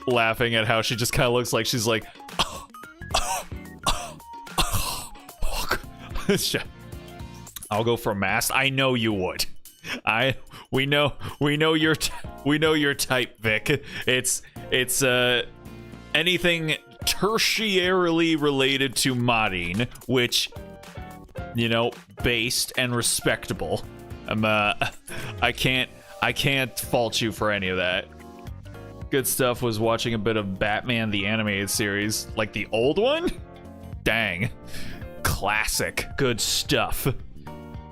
laughing at how she just kind of looks like she's like I'll go for Mass. I know you would. We know your type, Vic. It's anything tertiarily related to modding, which, you know, based and respectable. I can't fault you for any of that. Good stuff. Was watching a bit of Batman the animated series, like the old one. Dang, classic. Good stuff.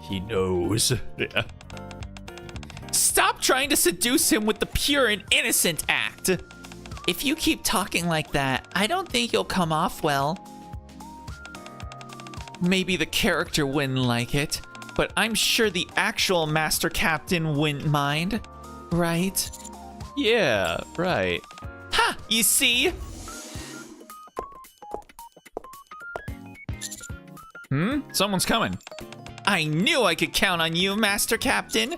He knows. Yeah. Stop trying to seduce him with the pure and innocent act. If you keep talking like that, I don't think you'll come off well. Maybe the character wouldn't like it, but I'm sure the actual Master Captain wouldn't mind, right? Yeah, right. Ha! You see? Someone's coming. I knew I could count on you, Master Captain.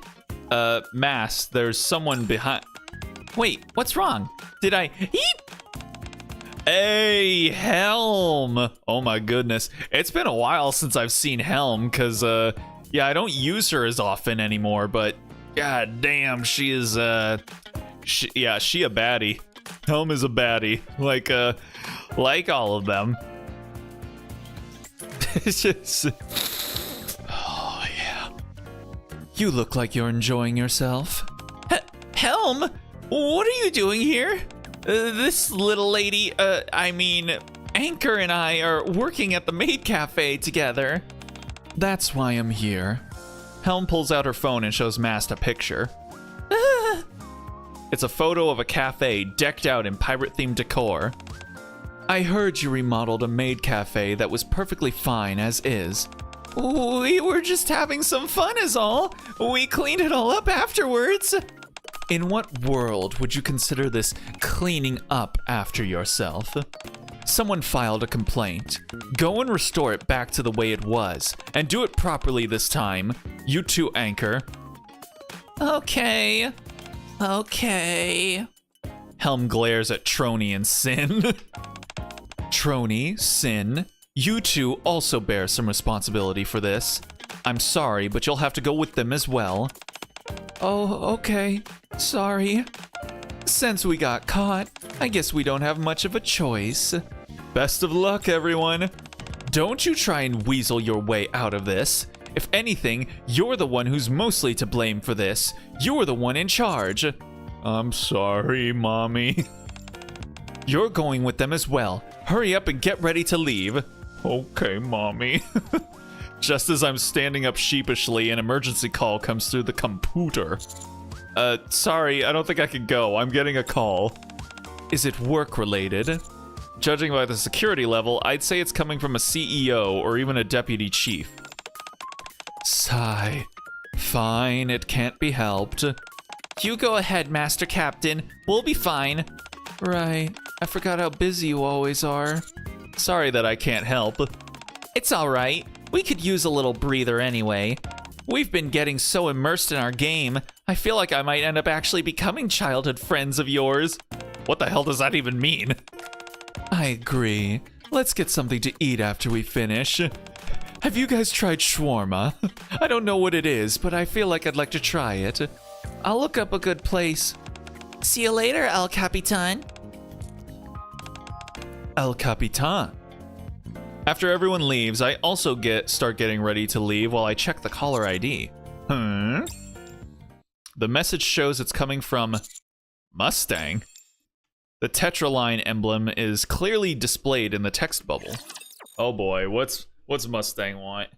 Mass, there's someone behind. Wait, what's wrong? Did I eat? Hey, Helm. Oh my goodness. It's been a while since I've seen Helm, because, yeah, I don't use her as often anymore, but god damn, she is, she a baddie. Helm is a baddie. Like all of them. It's just... Oh, yeah. You look like you're enjoying yourself. Helm? What are you doing here? This little lady, Anchor and I are working at the maid cafe together. That's why I'm here. Helm pulls out her phone and shows Mast a picture. It's a photo of a cafe decked out in pirate-themed decor. I heard you remodeled a maid cafe that was perfectly fine as is. We were just having some fun is all. We cleaned it all up afterwards. In what world would you consider this cleaning up after yourself? Someone filed a complaint. Go and restore it back to the way it was, and do it properly this time. You too, Anchor. Okay. Helm glares at Trony and Sin. Trony, Sin, you two also bear some responsibility for this. I'm sorry, but you'll have to go with them as well. Oh, okay. Sorry. Since we got caught, I guess we don't have much of a choice. Best of luck, everyone. Don't you try and weasel your way out of this. If anything, you're the one who's mostly to blame for this. You're the one in charge. I'm sorry, Mommy. You're going with them as well. Hurry up and get ready to leave. Okay, Mommy. Just as I'm standing up sheepishly, an emergency call comes through the computer. Sorry, I don't think I can go. I'm getting a call. Is it work-related? Judging by the security level, I'd say it's coming from a CEO or even a deputy chief. Sigh. Fine, it can't be helped. You go ahead, Master Captain. We'll be fine. Right. I forgot how busy you always are. Sorry that I can't help. It's all right. We could use a little breather anyway. We've been getting so immersed in our game, I feel like I might end up actually becoming childhood friends of yours. What the hell does that even mean? I agree. Let's get something to eat after we finish. Have you guys tried shawarma? I don't know what it is, but I feel like I'd like to try it. I'll look up a good place. See you later, El Capitan. El Capitan. After everyone leaves, I also start getting ready to leave while I check the caller ID. The message shows it's coming from Mustang. The Tetraline emblem is clearly displayed in the text bubble. Oh boy, what's Mustang want?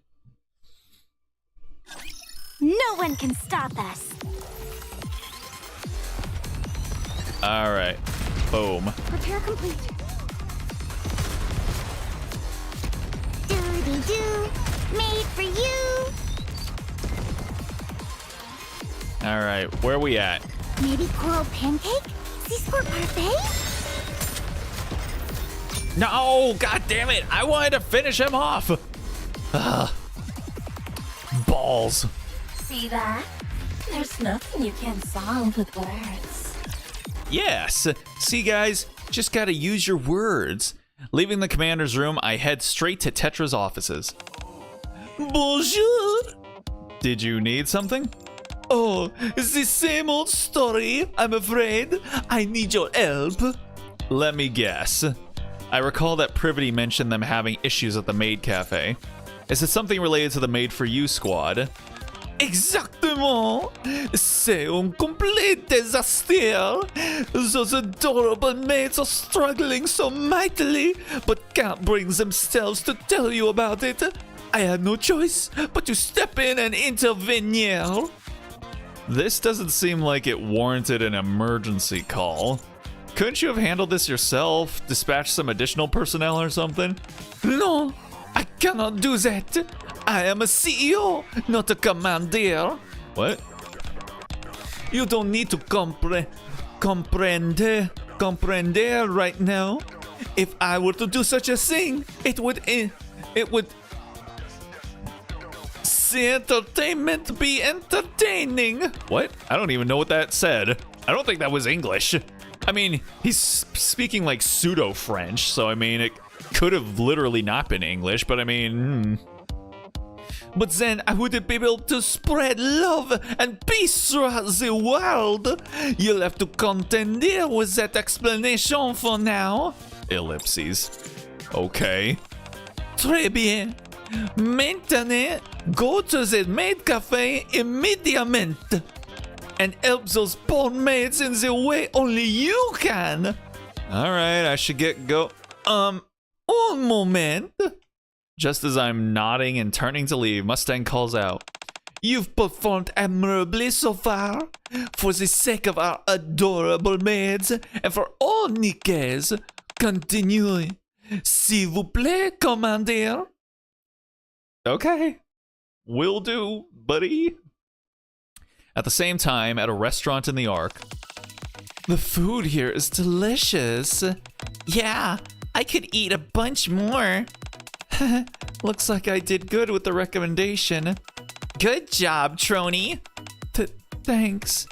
No one can stop us. All right, boom. Repair complete. Doody-doo, made for you. All right, where we at? Maybe coral pancake? Seasport parfait? No, god damn it! I wanted to finish him off. Ugh. Balls. See that? There's nothing you can't solve with words. Yes. See, guys, just gotta use your words. Leaving the commander's room, I head straight to Tetra's offices. Bonjour. Did you need something? Oh, it's the same old story, I'm afraid. I need your help. Let me guess. I recall that Privity mentioned them having issues at the Maid Cafe. Is it something related to the Made for You squad? Exactement! C'est un complete disaster! Those adorable maids are struggling so mightily, but can't bring themselves to tell you about it. I had no choice but to step in and intervenir. This doesn't seem like it warranted an emergency call. Couldn't you have handled this yourself? Dispatched some additional personnel or something? No, I cannot do that. I am a CEO, not a commander. What? You don't need to comprender right now. If I were to do such a thing, it would see entertainment be entertaining. What? I don't even know what that said. I don't think that was English. I mean, he's speaking like pseudo-French, so I mean, it could have literally not been English, but I mean, But then I wouldn't be able to spread love and peace throughout the world. You'll have to contend with that explanation for now. Ellipses. Okay. Très bien. Maintenant, go to the maid cafe immediately and help those poor maids in the way only you can. All right, I should get go. Un moment. Just as I'm nodding and turning to leave, Mustang calls out, "You've performed admirably so far. For the sake of our adorable maids and for all Nikkes, continue. S'il vous plaît, commander." Okay. Will do, buddy. At the same time, at a restaurant in the Ark. The food here is delicious. Yeah, I could eat a bunch more. Looks like I did good with the recommendation. Good job, Trony. Thanks.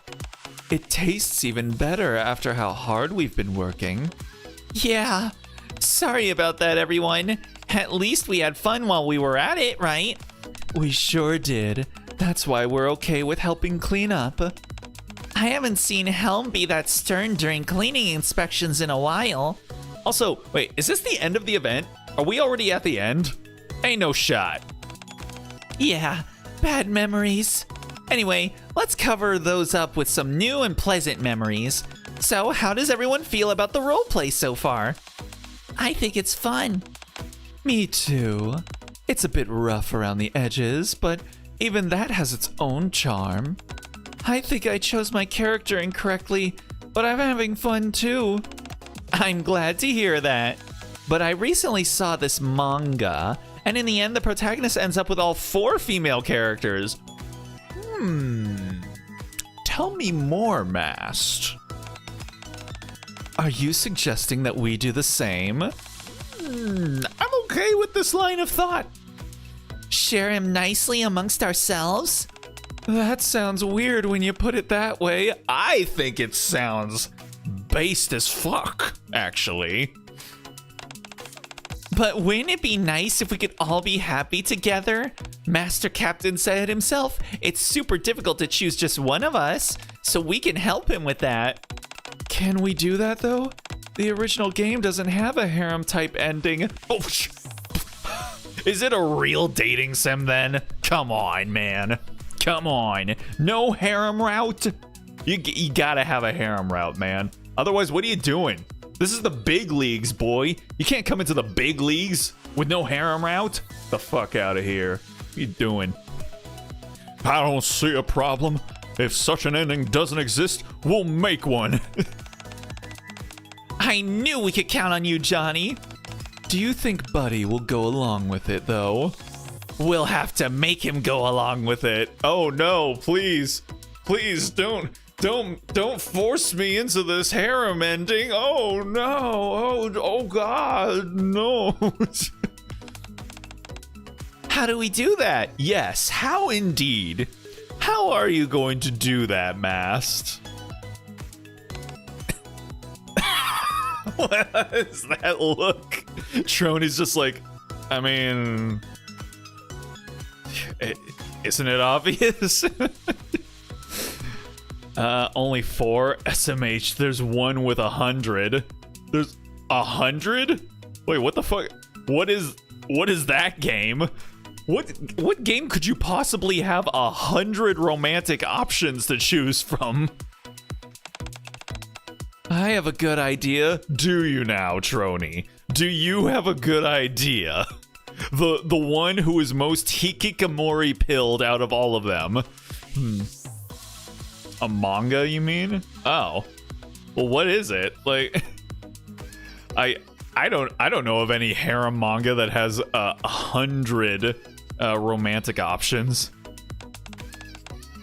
It tastes even better after how hard we've been working. Yeah. Sorry about that, everyone. At least we had fun while we were at it, right? We sure did. That's why we're okay with helping clean up. I haven't seen Helm be that stern during cleaning inspections in a while. Also, wait, is this the end of the event? Are we already at the end? Ain't no shot. Yeah, bad memories. Anyway, let's cover those up with some new and pleasant memories. So, how does everyone feel about the roleplay so far? I think it's fun. Me too. It's a bit rough around the edges, but even that has its own charm. I think I chose my character incorrectly, but I'm having fun too. I'm glad to hear that. But I recently saw this manga, and in the end, the protagonist ends up with all 4 female characters. Tell me more, Mast. Are you suggesting that we do the same? I'm okay with this line of thought. Share him nicely amongst ourselves? That sounds weird when you put it that way. I think it sounds based as fuck, actually. But wouldn't it be nice if we could all be happy together? Master Captain said himself, it's super difficult to choose just one of us, so we can help him with that. Can we do that though? The original game doesn't have a harem type ending. Oh, is it a real dating sim then? Come on, man. Come on. No harem route? You gotta have a harem route, man. Otherwise, what are you doing? This is the big leagues, boy. You can't come into the big leagues with no harem route. The fuck out of here. What are you doing? I don't see a problem. If such an ending doesn't exist, we'll make one. I knew we could count on you, Johnny. Do you think Buddy will go along with it, though? We'll have to make him go along with it. Oh no, please. Please don't force me into this harem ending. Oh no. Oh god, no. How do we do that? Yes, how indeed? How are you going to do that, Mast? What is that look? Trony's just like, I mean, isn't it obvious? Only 4 SMH. There's one with 100. There's 100? Wait, what the fuck? What is that game? What game could you possibly have 100 romantic options to choose from? I have a good idea. Do you now, Trony? Do you have a good idea? The one who is most hikikomori pilled out of all of them. A manga, you mean? Oh. Well, what is it? Like, I don't know of any harem manga that has 100 romantic options.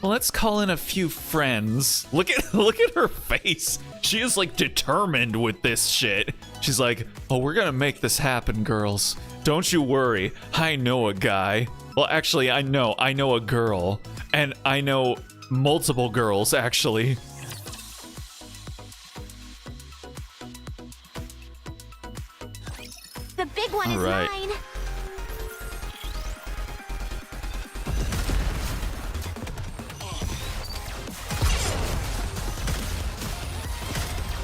Well, let's call in a few friends. Look at her face. She is like determined with this shit. She's like, "Oh, we're gonna make this happen, girls. Don't you worry. I know a guy. Well, actually, I know a girl, and I know multiple girls actually." The big one is right. mine.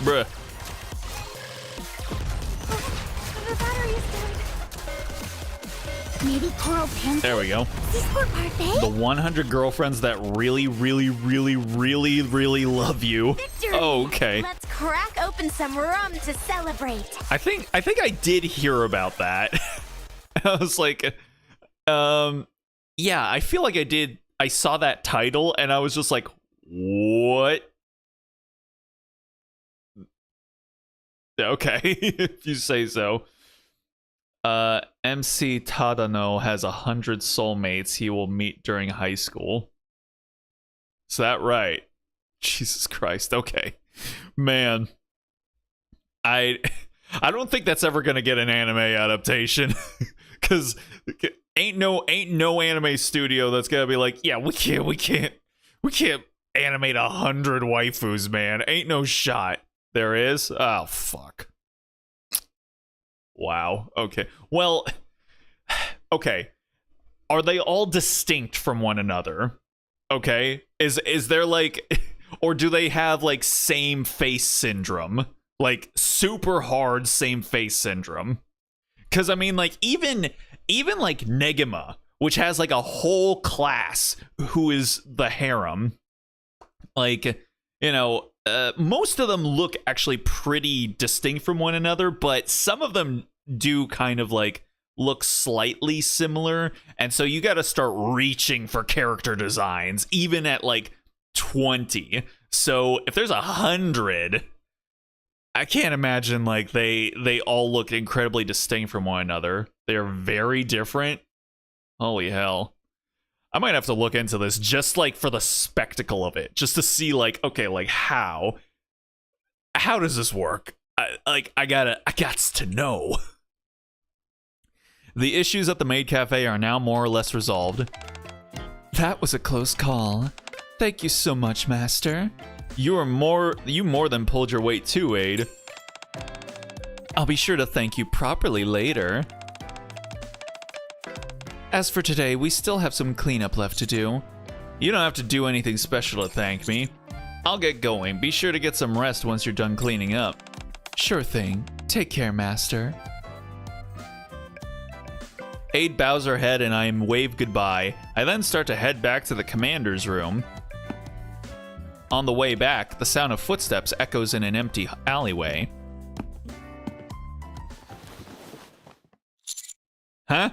Bruh. The battery is dead. Maybe Coral Panther? There we go. Is this for parfait? The 100 girlfriends that really love you. Victory! Oh, okay. Let's crack open some rum to celebrate. I think I did hear about that. I was like, yeah, I feel like I did. I saw that title and I was just like, what? Okay, if you say so. MC Tadano has 100 soulmates he will meet during high school. Is that right? Jesus Christ. Okay, man. I don't think that's ever gonna get an anime adaptation, because ain't no anime studio that's gonna be like, yeah, we can't animate 100 waifus, man. Ain't no shot. There is? Oh, fuck. Wow. Okay. Well, okay. Are they all distinct from one another? Okay. Is there like, or do they have like same face syndrome? Like super hard same face syndrome? Because I mean, like even like Negima, which has like a whole class who is the harem, like, you know, most of them look actually pretty distinct from one another, but some of them do kind of like look slightly similar, and so you got to start reaching for character designs even at like 20. So if there's 100, I can't imagine like they all look incredibly distinct from one another. They are very different. Holy hell. I might have to look into this just like for the spectacle of it, just to see like, okay, like how does this work? I got to know. The issues at the maid cafe are now more or less resolved. That was a close call. Thank you so much, Master. You more than pulled your weight too, Aid. I'll be sure to thank you properly later. As for today, we still have some cleanup left to do. You don't have to do anything special to thank me. I'll get going. Be sure to get some rest once you're done cleaning up. Sure thing. Take care, Master. Aid bows her head and I wave goodbye. I then start to head back to the commander's room. On the way back, the sound of footsteps echoes in an empty alleyway. Huh?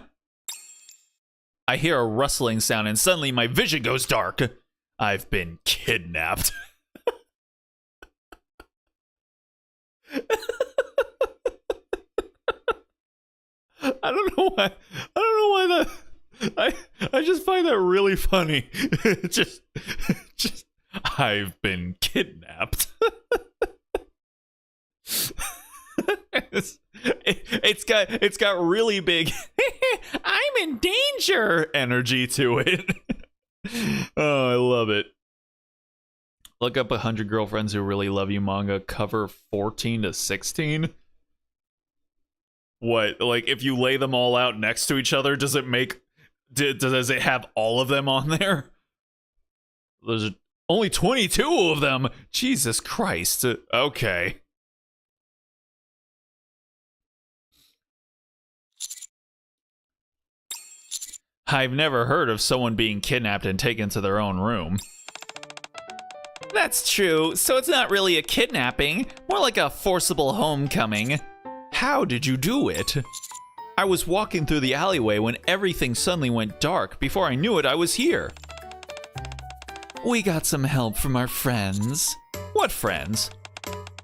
I hear a rustling sound and suddenly my vision goes dark. I've been kidnapped. I don't know why I just find that really funny. just I've been kidnapped. It's got really big I'm in danger energy to it. Oh, I love it. Look up 100 Girlfriends Who Really Love You manga, cover 14 to 16. What, like if you lay them all out next to each other, does it have all of them on there? There's only 22 of them. Jesus Christ. Okay. I've never heard of someone being kidnapped and taken to their own room. That's true, so it's not really a kidnapping, more like a forcible homecoming. How did you do it? I was walking through the alleyway when everything suddenly went dark. Before I knew it, I was here. We got some help from our friends. What friends?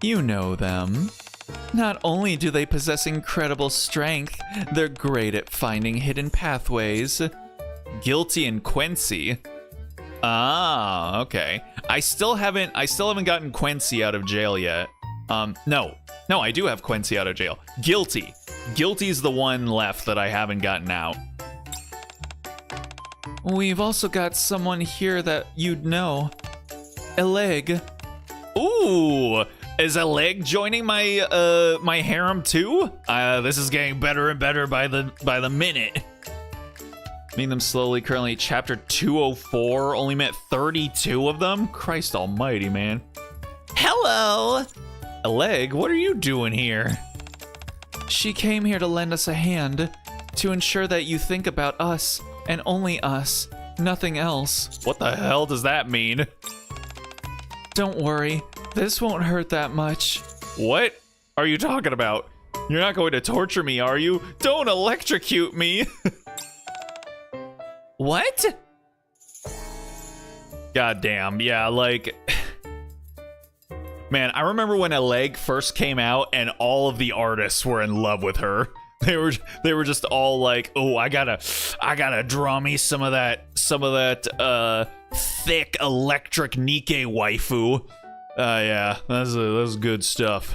You know them. Not only do they possess incredible strength, they're great at finding hidden pathways. Guilty and Quincy. Ah, okay. I still haven't gotten Quincy out of jail yet. No, I do have Quincy out of jail. Guilty. Guilty's the one left that I haven't gotten out. We've also got someone here that you'd know. Eleg. Ooh, is Eleg joining my my harem too? This is getting better and better by the minute. Meeting them slowly. Currently, chapter 204. Only met 32 of them. Christ Almighty, man. Hello, Eleg. What are you doing here? She came here to lend us a hand, to ensure that you think about us and only us, nothing else. What the hell does that mean? Don't worry, this won't hurt that much. What are you talking about? You're not going to torture me, are you? Don't electrocute me. What? Goddamn, yeah, like... Man, I remember when Eleg first came out and all of the artists were in love with her. They were just all like, "Oh, I gotta draw me some of that thick electric Nikke waifu." Yeah, that's good stuff.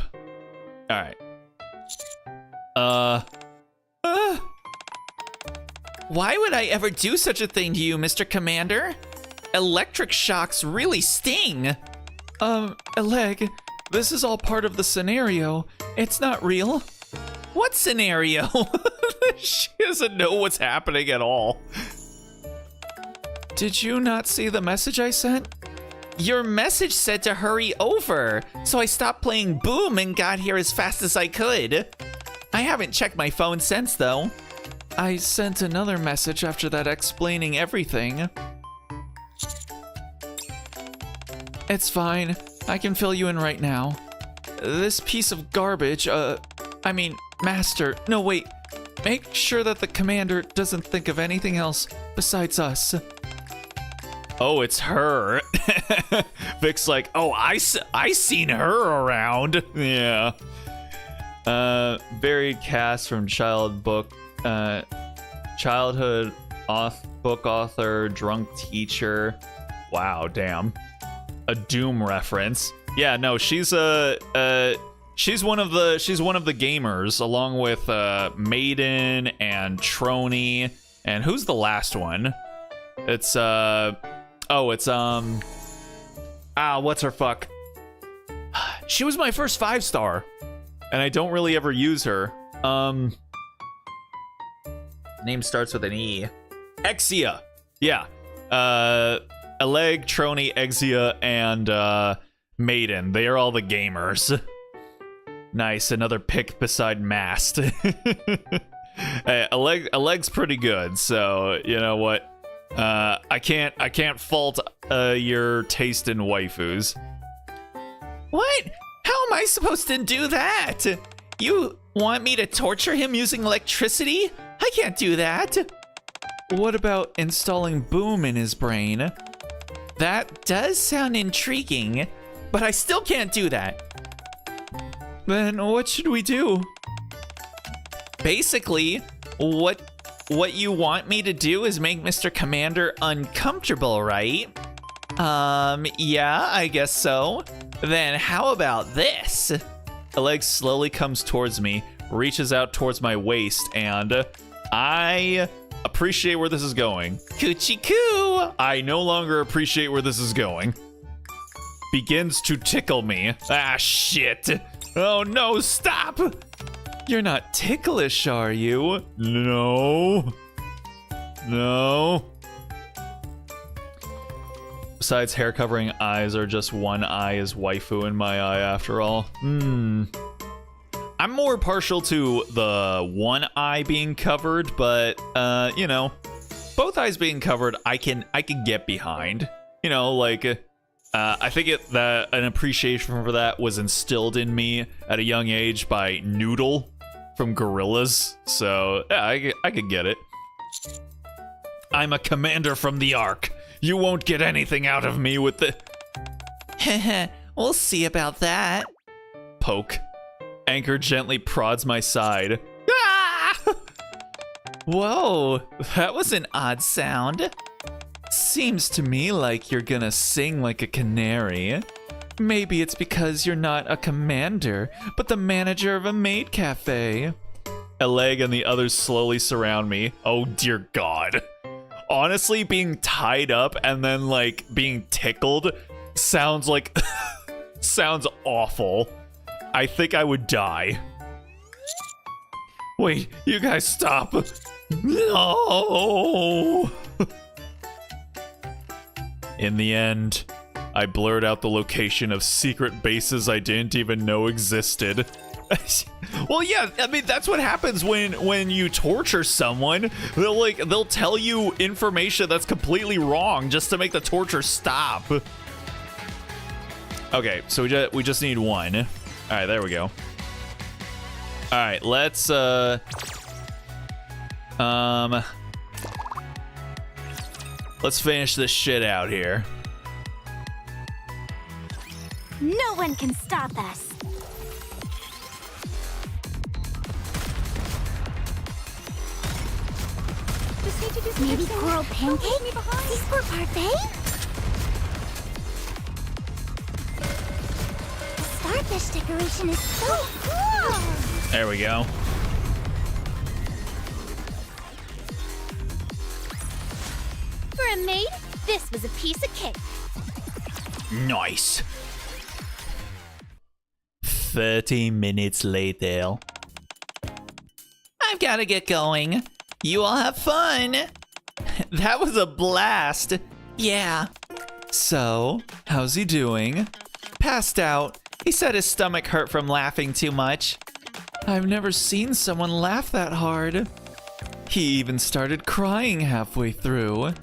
All right. Why would I ever do such a thing to you, Mr. Commander? Electric shocks really sting. Eleg, this is all part of the scenario. It's not real. What scenario? She doesn't know what's happening at all. Did you not see the message I sent? Your message said to hurry over, so I stopped playing Boom and got here as fast as I could. I haven't checked my phone since, though. I sent another message after that explaining everything. It's fine. I can fill you in right now. This piece of garbage, Master, no wait. Make sure that the commander doesn't think of anything else besides us. Oh, it's her. Vic's like, oh, I seen her around. Yeah. Varied cast from childhood book author, drunk teacher. Wow, damn. A Doom reference. Yeah, no, she's one of the gamers, along with Maiden and Trony, and who's the last one? It's what's her fuck? She was my first 5-star, and I don't really ever use her. Name starts with an E. Exia. Yeah. Eleg, Trony, Exia, and Maiden. They are all the gamers. Nice, another pick beside Mast. Hey, Eleg's pretty good, so you know what? I can't fault your taste in waifus. What? How am I supposed to do that? You want me to torture him using electricity? I can't do that. What about installing Boom in his brain? That does sound intriguing, but I still can't do that. Then what should we do? Basically, what you want me to do is make Mr. Commander uncomfortable, right? Yeah, I guess so. Then how about this? A leg slowly comes towards me, reaches out towards my waist, and I appreciate where this is going. Coochie coo! I no longer appreciate where this is going. Begins to tickle me. Ah, shit. Oh no, stop! You're not ticklish, are you? No. No. Besides, hair covering eyes are just one eye is waifu in my eye after all. I'm more partial to the one eye being covered, but you know, both eyes being covered, I can get behind. You know, like I think that an appreciation for that was instilled in me at a young age by Noodle from Gorillaz. So yeah, I could get it. I'm a commander from the Ark. You won't get anything out of me with the... We'll see about that. Poke. Anchor gently prods my side. Ah! Whoa, that was an odd sound. Seems to me like you're gonna sing like a canary. Maybe it's because you're not a commander, but the manager of a maid cafe. A leg and the others slowly surround me. Oh dear God. Honestly, being tied up and then like being tickled sounds like sounds awful. I think I would die. Wait, you guys stop. No. In the end, I blurred out the location of secret bases I didn't even know existed. Well, yeah, I mean, that's what happens when you torture someone. They'll tell you information that's completely wrong just to make the torture stop. Okay, so we just need one. All right, there we go. All right, let's finish this shit out here. No one can stop us. Maybe coral pancake? Seasport parfait? The starfish decoration is so cool! There we go. For a maid, this was a piece of cake. Nice. 30 minutes later. I've got to get going. You all have fun. That was a blast. Yeah. So, how's he doing? Passed out. He said his stomach hurt from laughing too much. I've never seen someone laugh that hard. He even started crying halfway through.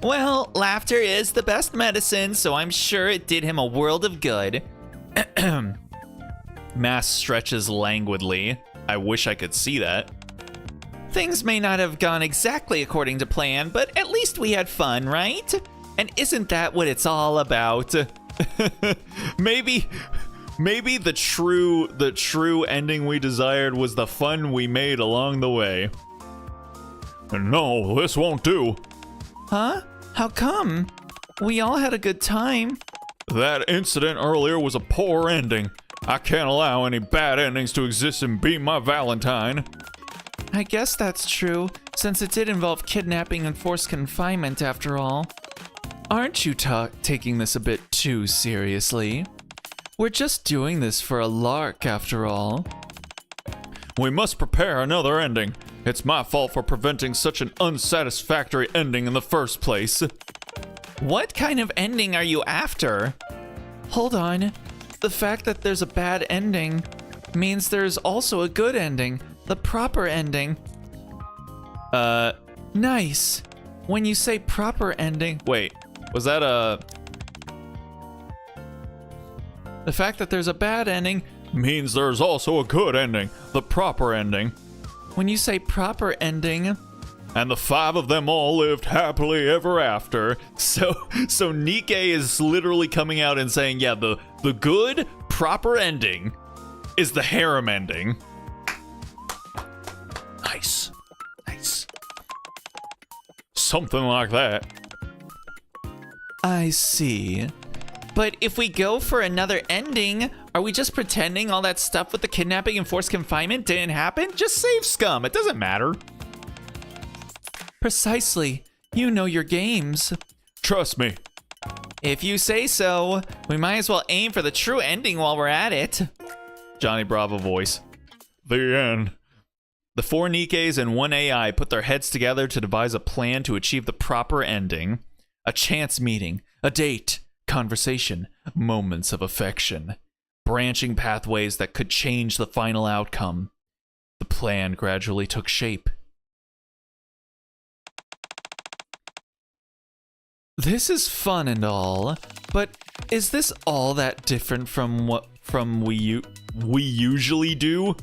Well, laughter is the best medicine, so I'm sure it did him a world of good. Mass stretches languidly. I wish I could see that. Things may not have gone exactly according to plan, but at least we had fun, right? And isn't that what it's all about? Maybe the true ending we desired was the fun we made along the way. No, this won't do. Huh? How come? We all had a good time. That incident earlier was a poor ending. I can't allow any bad endings to exist and be my Valentine. I guess that's true, since it did involve kidnapping and forced confinement after all. Aren't you taking this a bit too seriously? We're just doing this for a lark after all. We must prepare another ending. It's my fault for preventing such an unsatisfactory ending in the first place. What kind of ending are you after? Hold on. The fact that there's a bad ending means there's also a good ending. The proper ending. Nice. When you say proper ending... Wait, was that a... The fact that there's a bad ending means there's also a good ending. The proper ending. When you say proper ending... And the 5 of them all lived happily ever after. So Nikke is literally coming out and saying, yeah, the good, proper ending is the harem ending. Nice. Nice. Something like that. I see. But if we go for another ending, are we just pretending all that stuff with the kidnapping and forced confinement didn't happen? Just save scum. It doesn't matter. Precisely. You know your games. Trust me. If you say so, we might as well aim for the true ending while we're at it. Johnny Bravo voice. The end. The 4 Nikkes and 1 AI put their heads together to devise a plan to achieve the proper ending. A chance meeting, a date, conversation, moments of affection. Branching pathways that could change the final outcome. The plan gradually took shape. This is fun and all, but is this all that different from what we usually do?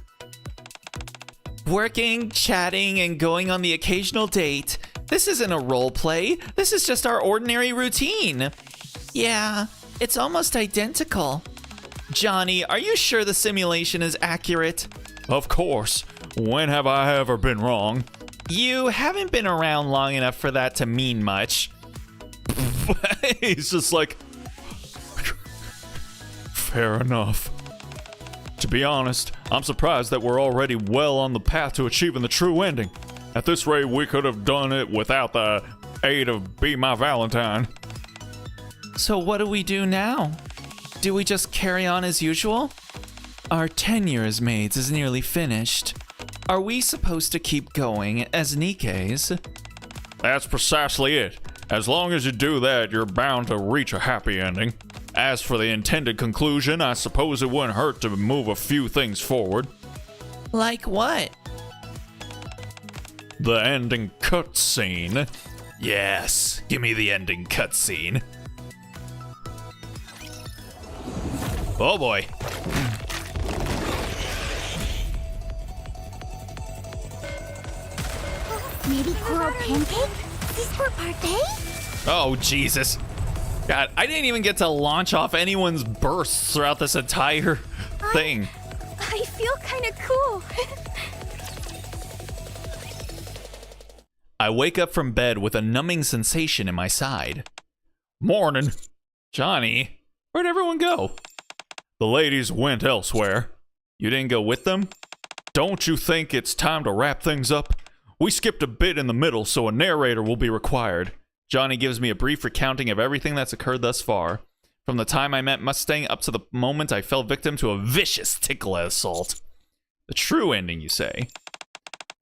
Working, chatting, and going on the occasional date. This isn't a role play. This is just our ordinary routine. Yeah, it's almost identical. Johnny, are you sure the simulation is accurate? Of course. When have I ever been wrong? You haven't been around long enough for that to mean much. He's just like, fair enough. To be honest, I'm surprised that we're already well on the path to achieving the true ending. At this rate, we could have done it without the aid of Be My Valentine. So what do we do now? Do we just carry on as usual? Our tenure as maids is nearly finished. Are we supposed to keep going as Nikkes? That's precisely it. As long as you do that, you're bound to reach a happy ending. As for the intended conclusion, I suppose it wouldn't hurt to move a few things forward. Like what? The ending cutscene. Yes, give me the ending cutscene. Oh boy. Maybe coral pancake? This for party? Oh, Jesus. God, I didn't even get to launch off anyone's bursts throughout this entire thing. I feel kind of cool. I wake up from bed with a numbing sensation in my side. Morning. Johnny, where'd everyone go? The ladies went elsewhere. You didn't go with them? Don't you think it's time to wrap things up? We skipped a bit in the middle, so a narrator will be required. Johnny gives me a brief recounting of everything that's occurred thus far. From the time I met Mustang up to the moment I fell victim to a vicious tickler assault. The true ending, you say?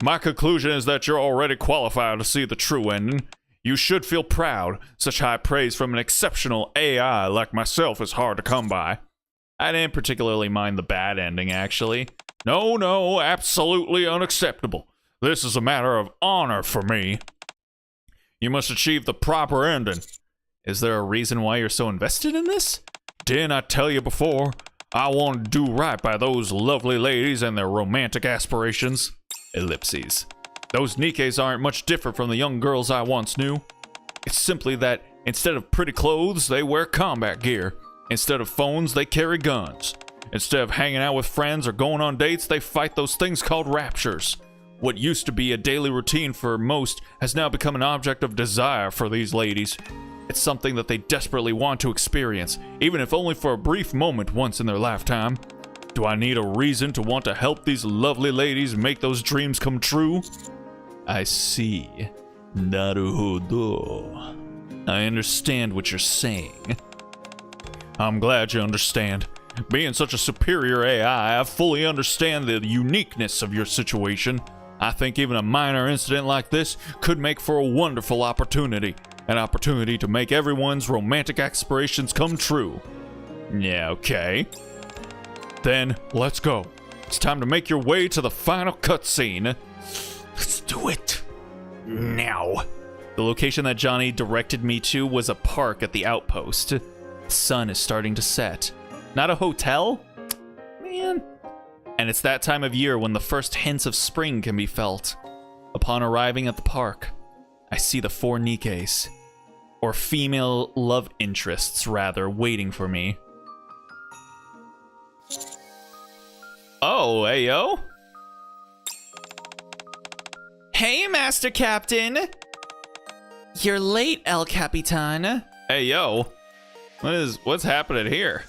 My conclusion is that you're already qualified to see the true ending. You should feel proud. Such high praise from an exceptional AI like myself is hard to come by. I didn't particularly mind the bad ending, actually. No, absolutely unacceptable. This is a matter of honor for me. You must achieve the proper ending. Is there a reason why you're so invested in this? Didn't I tell you before? I want to do right by those lovely ladies and their romantic aspirations. Ellipses. Those Nikkes aren't much different from the young girls I once knew. It's simply that instead of pretty clothes, they wear combat gear. Instead of phones, they carry guns. Instead of hanging out with friends or going on dates, they fight those things called raptures. What used to be a daily routine for most has now become an object of desire for these ladies. It's something that they desperately want to experience, even if only for a brief moment once in their lifetime. Do I need a reason to want to help these lovely ladies make those dreams come true? I see. Naruhodo. I understand what you're saying. I'm glad you understand. Being such a superior AI, I fully understand the uniqueness of your situation. I think even a minor incident like this could make for a wonderful opportunity. An opportunity to make everyone's romantic aspirations come true. Yeah, okay. Then, let's go. It's time to make your way to the final cutscene. Let's do it. Now. The location that Johnny directed me to was a park at the outpost. The sun is starting to set. Not a hotel? Man. and it's that time of year when the first hints of spring can be felt. Upon arriving at the park, I see the 4 Nikkes, or female love interests, rather, waiting for me. Oh, ayo. Hey, Master Captain! You're late, El Capitan. Hey, yo. What's happening here?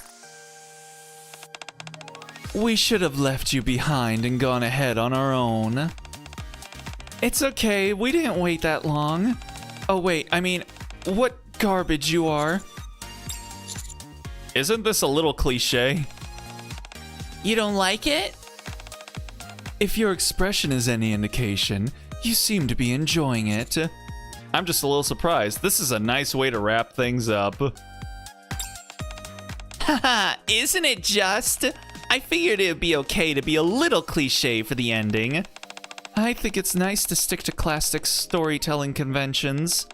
We should have left you behind and gone ahead on our own. It's okay, we didn't wait that long. Oh wait, I mean, what garbage you are. Isn't this a little cliche? You don't like it? If your expression is any indication, you seem to be enjoying it. I'm just a little surprised. This is a nice way to wrap things up. Haha, isn't it just? I figured it would be okay to be a little cliche for the ending. I think it's nice to stick to classic storytelling conventions.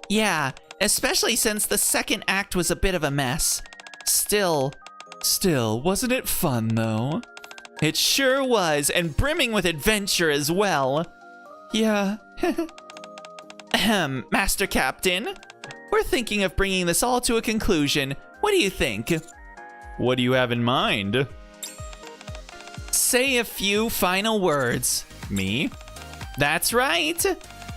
Yeah, especially since the second act was a bit of a mess. Still, wasn't it fun though? It sure was, and brimming with adventure as well. Yeah. Ahem, Master Captain. We're thinking of bringing this all to a conclusion. What do you think? What do you have in mind? Say a few final words. Me? That's right.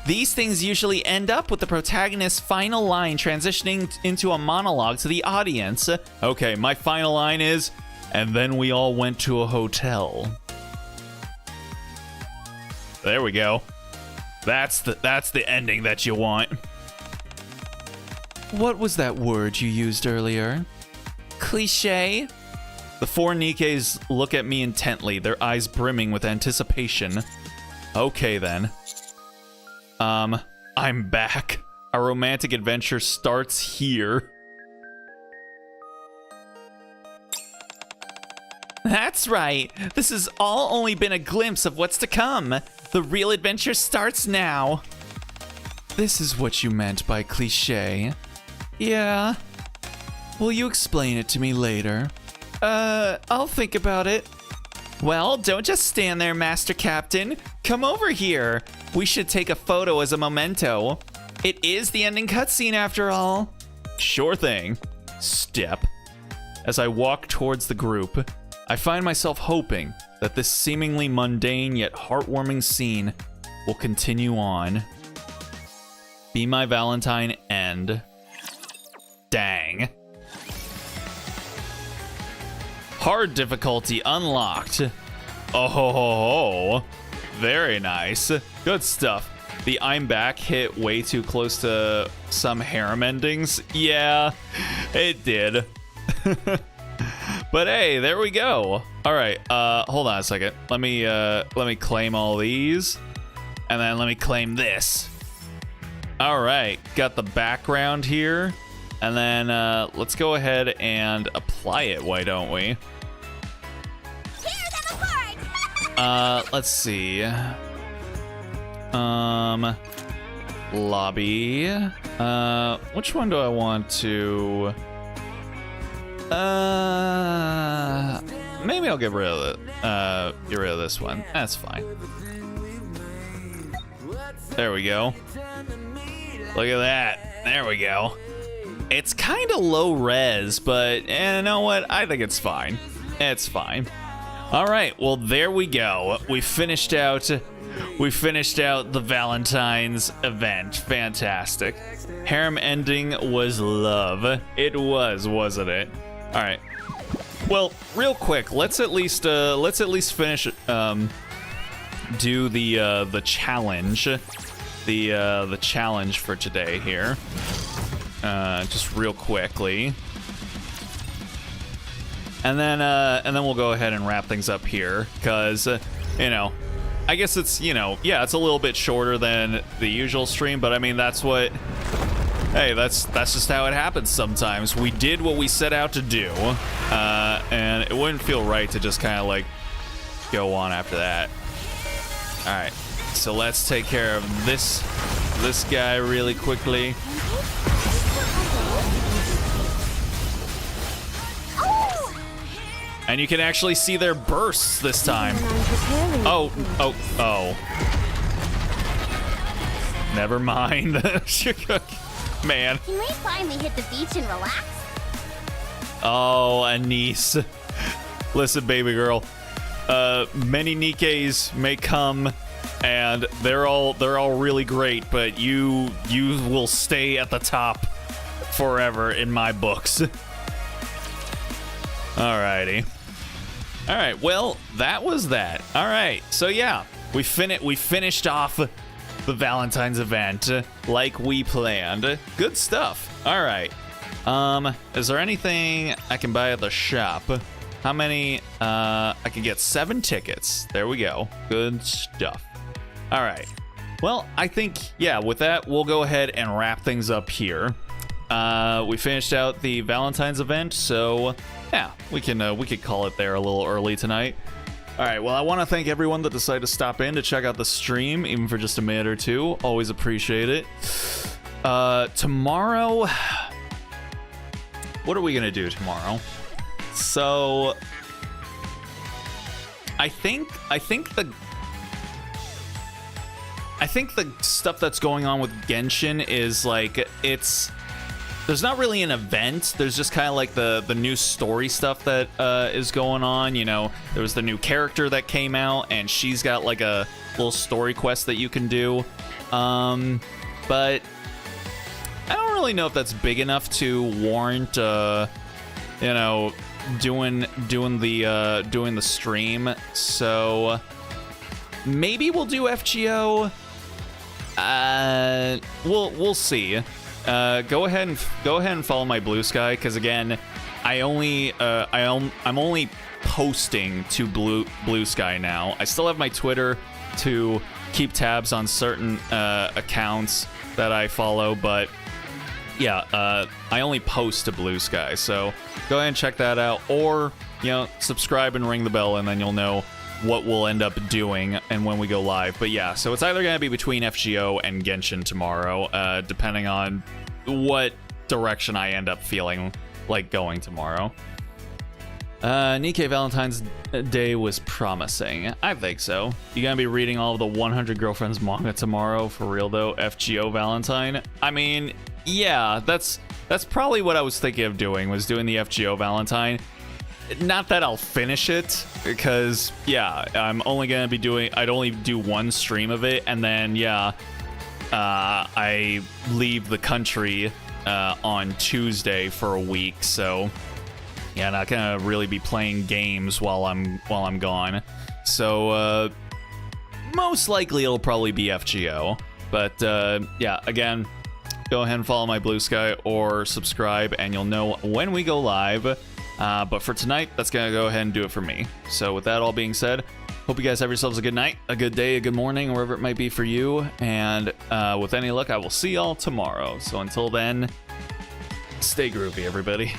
These things usually end up with the protagonist's final line transitioning into a monologue to the audience. Okay, my final line is, and then we all went to a hotel. There we go. That's the ending that you want. What was that word you used earlier? Cliche? The 4 Nikkes look at me intently, their eyes brimming with anticipation. Okay then. I'm back. Our romantic adventure starts here. That's right. This has all only been a glimpse of what's to come. The real adventure starts now. This is what you meant by cliche. Yeah. Will you explain it to me later? I'll think about it. Well, don't just stand there, Master Captain. Come over here. We should take a photo as a memento. It is the ending cutscene after all. Sure thing. Step. As I walk towards the group, I find myself hoping that this seemingly mundane yet heartwarming scene will continue on. Be My Valentine end. Dang. Hard difficulty unlocked. Oh ho ho ho. Very nice. Good stuff. The I'm back hit way too close to some harem endings. Yeah, it did. But hey, there we go. All right, hold on a second. Let me claim all these, and then let me claim this. All right, got the background here, and then let's go ahead and apply it. Why don't we? Tear them apart! Let's see. Lobby. Which one do I want to? Maybe I'll get rid of it. Get rid of this one. That's fine. There we go. Look at that. There we go. It's kind of low res, but you know what? I think it's fine. It's fine. All right. Well, there we go. We finished out the Valentine's event. Fantastic. Harem ending was love. It was, wasn't it? All right. Well, real quick, let's at least finish do the challenge. The challenge for today here. Just real quickly. And then we'll go ahead and wrap things up here, cuz you know, I guess it's, you know, yeah, it's a little bit shorter than the usual stream, but I mean, that's what, hey, that's just how it happens sometimes. We did what we set out to do, and it wouldn't feel right to just kind of like go on after that. All right, so let's take care of this guy really quickly. And you can actually see their bursts this time. Oh. Never mind. Man. Can we finally hit the beach and relax? Oh, Anise. Listen, baby girl. Many Nikkes may come, and they're all really great, but you will stay at the top forever in my books. Alrighty. Alright, well, that was that. Alright, so yeah, we finished off the Valentine's event like we planned. Good stuff. Alright. Is there anything I can buy at the shop? How many? I can get 7 tickets. There we go. Good stuff. Alright. Well, I think, yeah, with that, we'll go ahead and wrap things up here. We finished out the Valentine's event, so yeah, we could call it there a little early tonight. All right, well, I want to thank everyone that decided to stop in to check out the stream, even for just a minute or two. Always appreciate it. Tomorrow, what are we gonna do tomorrow? So, I think the stuff that's going on with Genshin is like there's not really an event. There's just kind of like the new story stuff that is going on. You know, there was the new character that came out, and she's got like a little story quest that you can do. But I don't really know if that's big enough to warrant, you know, doing the stream. So maybe we'll do FGO. We'll see. Go ahead and follow my Blue Sky, because again, I'm only posting to Blue Sky now. I still have my Twitter to keep tabs on certain accounts that I follow, but yeah, I only post to Blue Sky. So go ahead and check that out, or you know, subscribe and ring the bell, and then you'll know what we'll end up doing and when we go live. But yeah, so it's either going to be between FGO and Genshin tomorrow, depending on what direction I end up feeling like going tomorrow. Nikke Valentine's Day was promising. I think so. You gonna be reading all of the 100 Girlfriends manga tomorrow? For real though, FGO Valentine? I mean, yeah, that's probably what I was thinking of doing, was doing the FGO Valentine. Not that I'll finish it, because yeah, I'd only do one stream of it, and then yeah, I leave the country on Tuesday for a week, so yeah, not gonna really be playing games while I'm gone. So most likely it'll probably be FGO, but yeah, again, go ahead and follow my Blue Sky or subscribe, and you'll know when we go live. But for tonight, that's gonna go ahead and do it for me. So with that all being said, hope you guys have yourselves a good night, a good day, a good morning, wherever it might be for you. And with any luck, I will see y'all tomorrow. So until then, stay groovy, everybody.